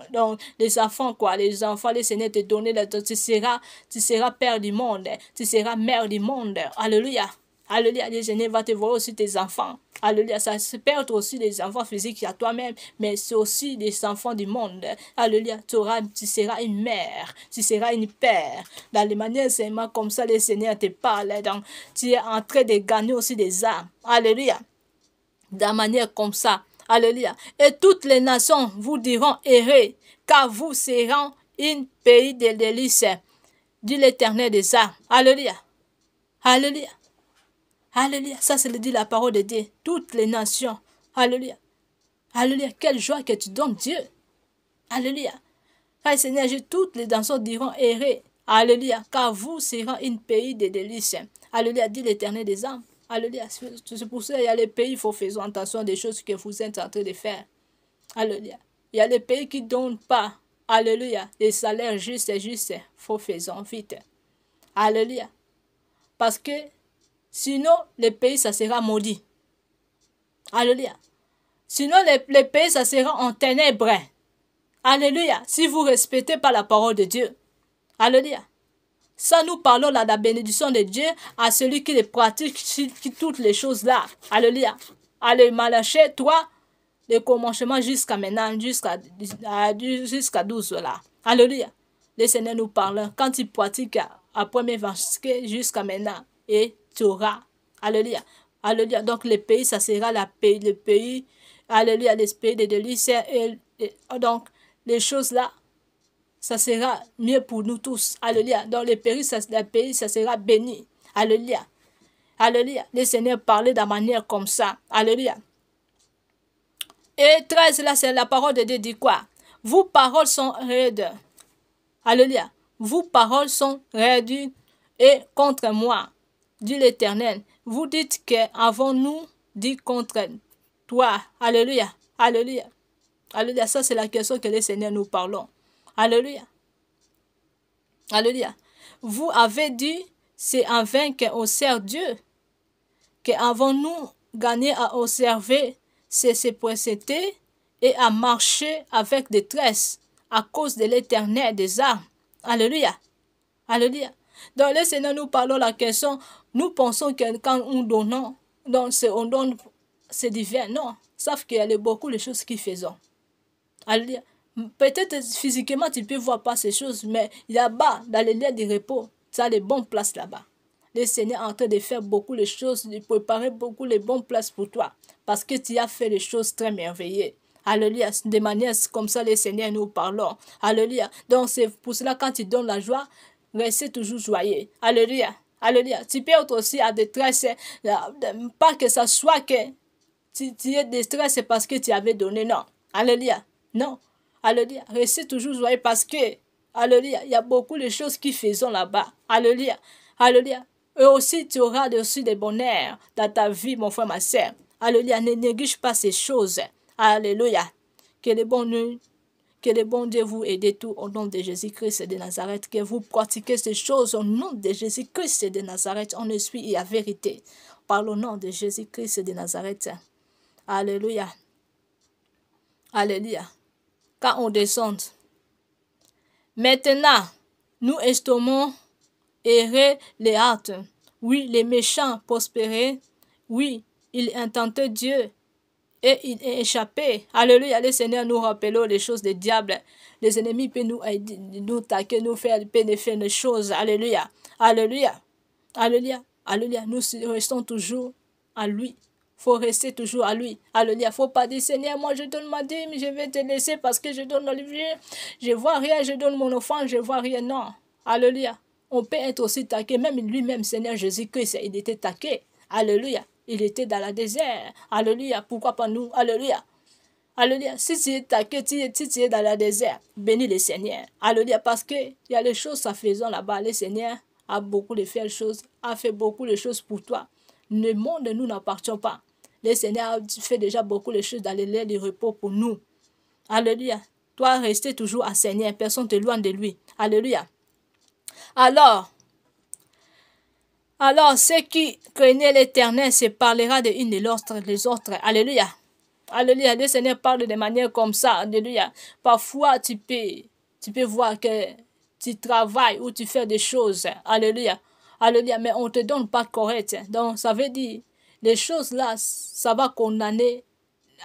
quoi, les enfants, le Seigneur te donne, tu seras père du monde, tu seras mère du monde. Alléluia. Alléluia, le Seigneur va te voir aussi tes enfants. Alléluia, ça se perd aussi les enfants physiques à toi-même, mais c'est aussi des enfants du monde. Alléluia, tu seras une mère, tu seras une père. Dans les manières seulement comme ça, le Seigneur te parle. Donc, tu es en train de gagner aussi des âmes. Alléluia. Dans manière comme ça. Alléluia. Et toutes les nations vous diront errez, car vous serez un pays de délices, dit l'Éternel des âmes. Alléluia. Alléluia. Alléluia. Ça, c'est le dit la parole de Dieu. Toutes les nations. Alléluia. Alléluia. Quelle joie que tu donnes, Dieu. Alléluia. Car Seigneur, toutes les nations diront errez. Alléluia. Car vous serez un pays de délices. Alléluia. Dit l'Éternel des âmes. Alléluia. C'est pour ça qu'il y a les pays, il faut faire attention des choses que vous êtes en train de faire. Alléluia. Il y a les pays qui ne donnent pas. Alléluia. Les salaires justes. Il faut faire vite. Alléluia. Parce que sinon, le pays, ça sera maudit. Alléluia. Sinon, le pays, ça sera en ténèbres. Alléluia. Si vous ne respectez pas la parole de Dieu. Alléluia. Ça, nous parlons là de la bénédiction de Dieu à celui qui les pratique, qui toutes les choses là. Alléluia. Allez, Malachie, toi, le commencement jusqu'à maintenant, jusqu'à 12 là. Alléluia. Le Seigneur nous parle. Quand tu pratiques à premier verset jusqu'à maintenant, et tu auras. Alléluia. Alléluia. Donc, le pays, ça sera le pays. Alléluia. Le pays de délices. Donc, les choses là, ça sera mieux pour nous tous. Alléluia. Donc, le pays, ça sera béni. Alléluia. Alléluia. Le Seigneur parlait de manière comme ça. Alléluia. Et 13, là, c'est la parole de Dieu dit quoi? Vos paroles sont raides. Alléluia. Vos paroles sont raides et contre moi, dit l'Éternel. Vous dites que avons-nous dit contre toi? Alléluia. Alléluia. Alléluia. Ça, c'est la question que le Seigneur nous parlons. Alléluia. Alléluia. Vous avez dit, c'est en vain qu'on sert Dieu. Que avons-nous gagné à observer ses précédés et à marcher avec détresse à cause de l'Éternel des armes. Alléluia. Alléluia. Dans le Seigneur, nous parlons la question, nous pensons que quand nous donnons, donc on donne, c'est divin. Non, sauf qu'il y a beaucoup de choses qu'ils faisons. Alléluia. Peut-être physiquement, tu ne peux voir pas ces choses, mais là-bas, dans les lieux de repos, tu as les bonnes places là-bas. Le Seigneur est en train de faire beaucoup de choses, de préparer beaucoup de bonnes places pour toi, parce que tu as fait des choses très merveilleuses. Alléluia. De manière comme ça, le Seigneur nous parlons. Alléluia. Donc, c'est pour cela, quand tu donnes la joie, restez toujours joyeux. Alléluia. Alléluia. Tu peux être aussi à détresse, pas que ça soit que tu es détresse parce que tu avais donné, non. Alléluia. Non. Alléluia. Restez toujours joyeux parce que, alléluia, il y a beaucoup de choses qui faisons là-bas. Alléluia. Alléluia. Et aussi, tu auras aussi des bonheurs dans ta vie, mon frère, ma soeur. Alléluia. Ne néglige pas ces choses. Alléluia. Que le bon Dieu vous aide tout au nom de Jésus-Christ de Nazareth. Que vous pratiquez ces choses au nom de Jésus-Christ de Nazareth en esprit et à vérité. Par le nom de Jésus-Christ de Nazareth. Alléluia. Alléluia. Quand on descend. Maintenant, nous estimons errer les hâtes. Oui, les méchants prospéraient. Oui, ils intentaient Dieu et il est échappé. Alléluia. Le Seigneur nous rappelle les choses des diables. Les ennemis peuvent nous taquer, nous faire des choses. Alléluia. Alléluia. Alléluia. Alléluia. Nous restons toujours à lui. Faut rester toujours à lui. Alléluia. Faut pas dire, Seigneur, moi je donne ma dîme, je vais te laisser parce que je donne l'olivier. Je vois rien, je donne mon offrande, je vois rien. Non. Alléluia. On peut être aussi taqué. Même lui-même, Seigneur Jésus-Christ, il était taqué. Alléluia. Il était dans la désert. Alléluia. Pourquoi pas nous? Alléluia. Alléluia. Si tu es taqué, si tu es dans la désert, bénis le Seigneur. Alléluia. Parce qu'il y a les choses à faisant là-bas. Le Seigneur a beaucoup de faire les choses, a fait beaucoup de choses pour toi. Le monde ne nous appartient pas. Le Seigneur a fait déjà beaucoup de choses dans les lieux de repos pour nous. Alléluia. Toi, restez toujours à Seigneur. Personne ne te loin de lui. Alléluia. Alors, ceux qui craignaient l'Éternel se parlera de une de l'autre, les autres. Alléluia. Alléluia. Le Seigneur parle de manière comme ça. Alléluia. Parfois, tu peux voir que tu travailles ou tu fais des choses. Alléluia. Alléluia. Mais on ne te donne pas correct. Donc, ça veut dire, les choses là, ça va condamner.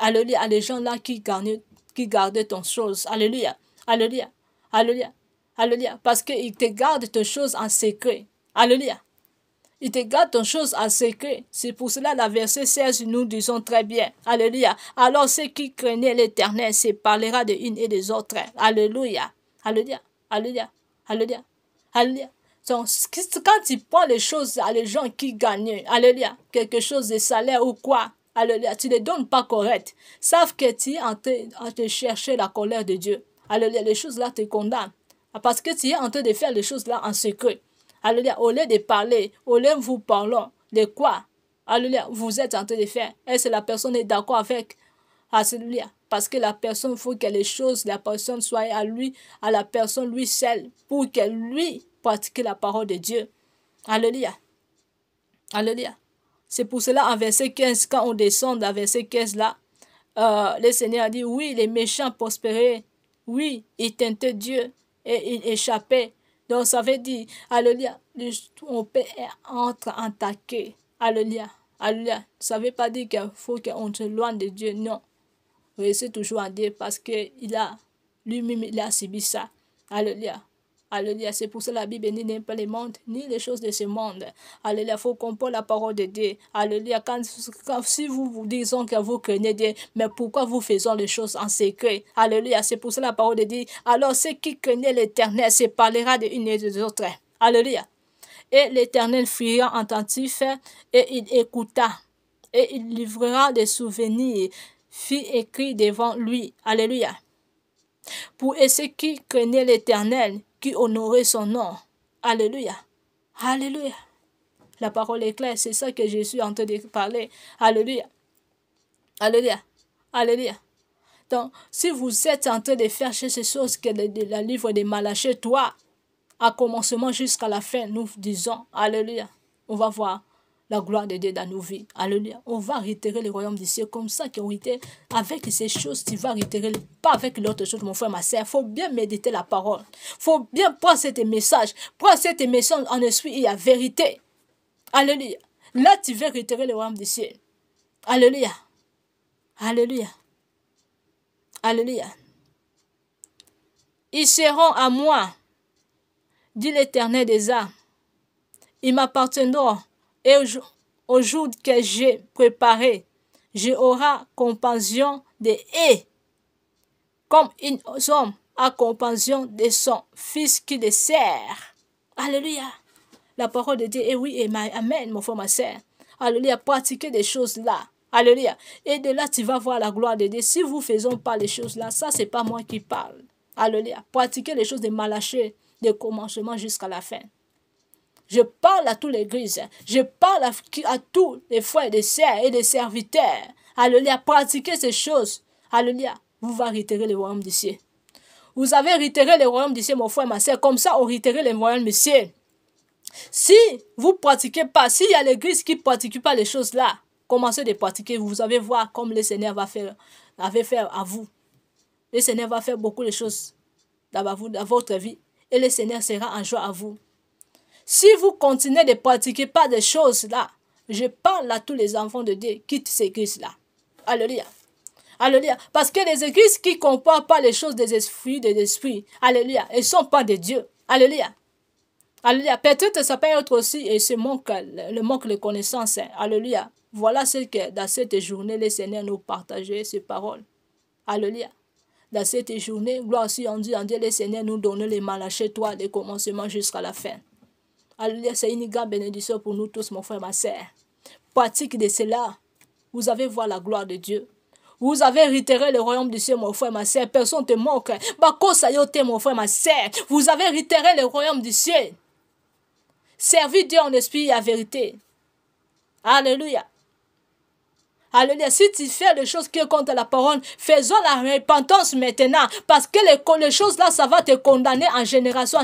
Alléluia. À les gens là qui gardent ton chose. Alléluia. Alléluia. Alléluia. Alléluia. Parce qu'ils te gardent tes choses en secret. Alléluia. Il te garde ton chose en secret. C'est pour cela la verset 16, nous disons très bien. Alléluia. Alors ceux qui craignaient l'Éternel se parlera de une et des autres. Alléluia. Alléluia. Alléluia. Alléluia. Alléluia. Donc, quand tu prends les choses à les gens qui gagnent, alléluia, quelque chose de salaire ou quoi, alléluia, tu ne les donnes pas correct. Savent que tu es en train de chercher la colère de Dieu. Alléluia. Les choses là te condamnent. Parce que tu es en train de faire les choses là en secret. Alléluia, au lieu de parler, au lieu de vous parlons de quoi, alléluia, vous êtes en train de faire. Est-ce que la personne est d'accord avec? Alléluia, parce que la personne, il faut que les choses, la personne soit à lui, à la personne lui seul, pour qu'elle lui pratique la parole de Dieu. Alléluia. Alléluia. C'est pour cela, en verset 15, quand on descend à verset 15 là, le Seigneur a dit, oui, les méchants prospéraient, oui, ils tentaient Dieu et ils échappaient. Donc, ça veut dire, alléluia, on peut être attaqué. Alléluia, alléluia. Ça ne veut pas dire qu'il faut qu'on se loigne de Dieu. Non. Restez toujours en Dieu parce qu'il a, lui-même, il a subi ça. Alléluia. Alléluia. C'est pour ça que la Bible n'aime pas le monde, ni les choses de ce monde. Alléluia. Il faut comprendre la parole de Dieu. Alléluia. Si vous disons que vous craignez Dieu, mais pourquoi vous faisons les choses en secret? Alléluia. C'est pour ça que la parole de Dieu. Alors, ceux qui craignaient l'Éternel se parlera de une et des autres. Alléluia. Et l'Éternel fuira attentif et il écouta. Et il livrera des souvenirs, fit écrit devant lui. Alléluia. Pour ceux qui craignaient l'Éternel, qui honoraient son nom. Alléluia. Alléluia. La parole est claire, c'est ça que je suis en train de parler. Alléluia. Alléluia. Alléluia. Donc, si vous êtes en train de faire ces choses que le livre de Malachie, toi, à commencement jusqu'à la fin, nous disons, Alléluia, on va voir la gloire de Dieu dans nos vies. Alléluia. On va réitérer le royaume des cieux comme ça qu'on réitère. Avec ces choses, tu vas réitérer, pas avec l'autre chose, mon frère, ma soeur. Il faut bien méditer la parole. Il faut bien prendre cet message. Prends cet message en esprit et en vérité. Alléluia. Là, tu vas réitérer le royaume des cieux. Alléluia. Alléluia. Alléluia. Ils seront à moi, dit l'Éternel des armes. Ils m'appartiendront. Et au jour que j'ai préparé, j'aurai compassion des haies, comme un homme a compassion de son fils qui le sert. Alléluia. La parole de Dieu est oui et amen, mon frère, ma soeur. Alléluia. Pratiquez des choses là. Alléluia. Et de là, tu vas voir la gloire de Dieu. Si vous ne faisons pas les choses là, ça, c'est pas moi qui parle. Alléluia. Pratiquez les choses de Malachie, de commencement jusqu'à la fin. Je parle à toute l'église. Je parle à tous les frères et les sœurs et les serviteurs. Alléluia. Pratiquez ces choses. Alléluia. Vous allez réitérer le royaume du ciel. Vous avez réitéré le royaume du ciel, mon frère, ma sœur. Comme ça, on réitère le royaume du ciel. Si vous ne pratiquez pas, s'il y a l'église qui ne pratique pas les choses là, commencez de pratiquer. Vous allez voir comme le Seigneur avait fait à vous. Le Seigneur va faire beaucoup de choses dans votre vie. Et le Seigneur sera en joie à vous. Si vous continuez de ne pratiquer pas des choses là, je parle à tous les enfants de Dieu, quitte ces églises-là. Alléluia. Alléluia. Parce que les églises qui ne comprennent pas les choses des esprits, alléluia, elles ne sont pas de Dieu. Alléluia. Alléluia. Peut-être ça peut être aussi et le manque de connaissance. Alléluia. Voilà ce que dans cette journée, le Seigneur nous partageait ces paroles. Alléluia. Dans cette journée, gloire aussi en Dieu, le Seigneur nous donne les Malachie 3, les commencements jusqu'à la fin. Alléluia, c'est une grande bénédiction pour nous tous, mon frère, ma sœur. Pratique de cela, vous allez voir la gloire de Dieu. Vous avez réitéré le royaume du ciel, mon frère, ma sœur. Personne ne te manque. Mon frère, ma sœur. Vous avez réitéré le royaume du ciel. Servez Dieu en esprit et en vérité. Alléluia. Alléluia. Si tu fais les choses qui sont contre la parole, faisons la repentance maintenant. Parce que les choses là, ça va te condamner en génération,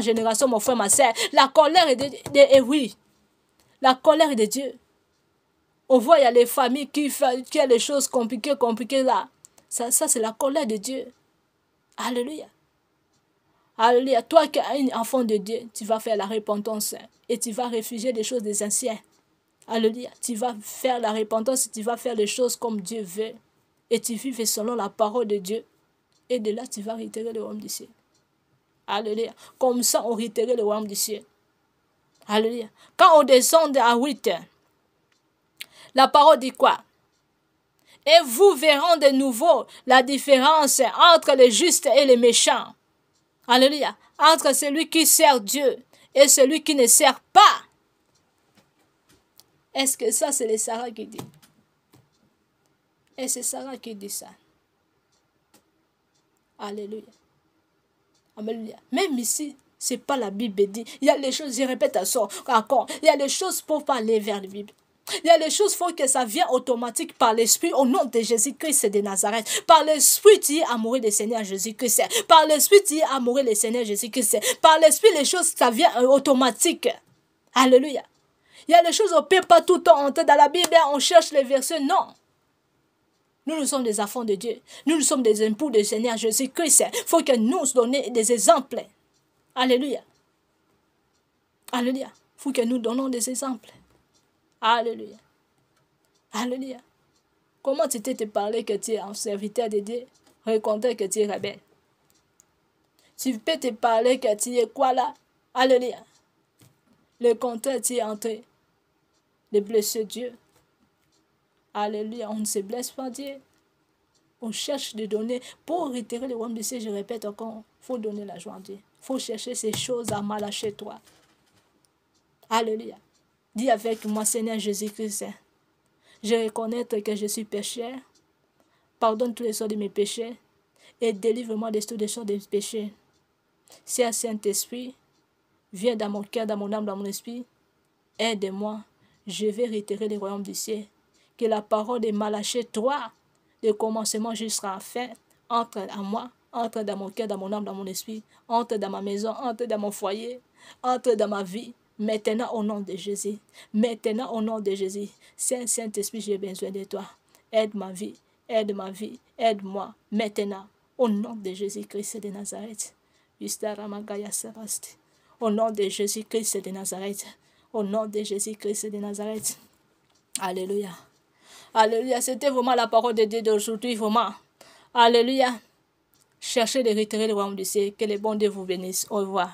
mon frère, ma sœur. La colère est de oui. La colère est de Dieu. On voit, il y a les familles qui ont les choses compliquées là. Ça c'est la colère de Dieu. Alléluia. Alléluia. Toi qui es un enfant de Dieu, tu vas faire la repentance et tu vas réfugier des choses des anciens. Alléluia. Tu vas faire la repentance, tu vas faire les choses comme Dieu veut. Et tu vives selon la parole de Dieu. Et de là, tu vas réitérer le royaume du ciel. Alléluia. Comme ça, on réitère le royaume du ciel. Alléluia. Quand on descend à 8, la parole dit quoi? Et vous verrez de nouveau la différence entre les justes et les méchants. Alléluia. Entre celui qui sert Dieu et celui qui ne sert pas. Est-ce que ça, c'est les Sarah qui dit? Et c'est Sarah qui dit ça. Alléluia. Alléluia. Même ici, ce n'est pas la Bible dit. Il y a les choses, je répète encore. Il y a les choses pour parler vers la Bible. Il y a les choses, il faut que ça vienne automatique par l'Esprit au nom de Jésus-Christ de Nazareth. Par l'Esprit, tu es amoureux du Seigneur Jésus-Christ. Par l'Esprit, tu es amoureux du Seigneur Jésus-Christ. Par l'Esprit, les choses, ça vient automatique. Alléluia. Il y a des choses, on ne peut pas tout le temps entrer dans la Bible, on cherche les versets. Non. Nous sommes des enfants de Dieu. Nous sommes des époux du Seigneur Jésus-Christ. Il faut que nous donnions des exemples. Alléluia. Alléluia. Il faut que nous donnons des exemples. Alléluia. Alléluia. Comment tu t'es parlé que tu es un serviteur de Dieu, reconnaître que tu es rebelle? Tu peux te parler que tu es quoi là? Alléluia. Le contraire, tu es entré de blesser Dieu. Alléluia. On ne se blesse pas Dieu. On cherche de donner. Pour réitérer le royaume du ciel, je répète encore, il faut donner la joie à Dieu. Il faut chercher ces choses à Malachie 3. Alléluia. Dis avec moi, Seigneur Jésus-Christ, je reconnais que je suis pécheur. Pardonne tous les sortes de mes péchés et délivre-moi de toutes les sortes de péchés. Si un Saint-Esprit, viens dans mon cœur, dans mon âme, dans mon esprit, aide-moi. Je vais réitérer le royaume du ciel. Que la parole de Malachie 3, de commencement jusqu'à la fin, entre à moi, entre dans mon cœur, dans mon âme, dans mon esprit, entre dans ma maison, entre dans mon foyer, entre dans ma vie. Maintenant, au nom de Jésus. Maintenant, au nom de Jésus. Saint-Esprit, j'ai besoin de toi. Aide ma vie. Aide ma vie. Aide-moi. Maintenant, au nom de Jésus-Christ de Nazareth. Au nom de Jésus-Christ de Nazareth. Au nom de Jésus-Christ de Nazareth. Alléluia. Alléluia. C'était vraiment la parole de Dieu d'aujourd'hui. Vraiment. Alléluia. Cherchez de retirer le royaume du ciel. Que le bon Dieu vous bénisse. Au revoir.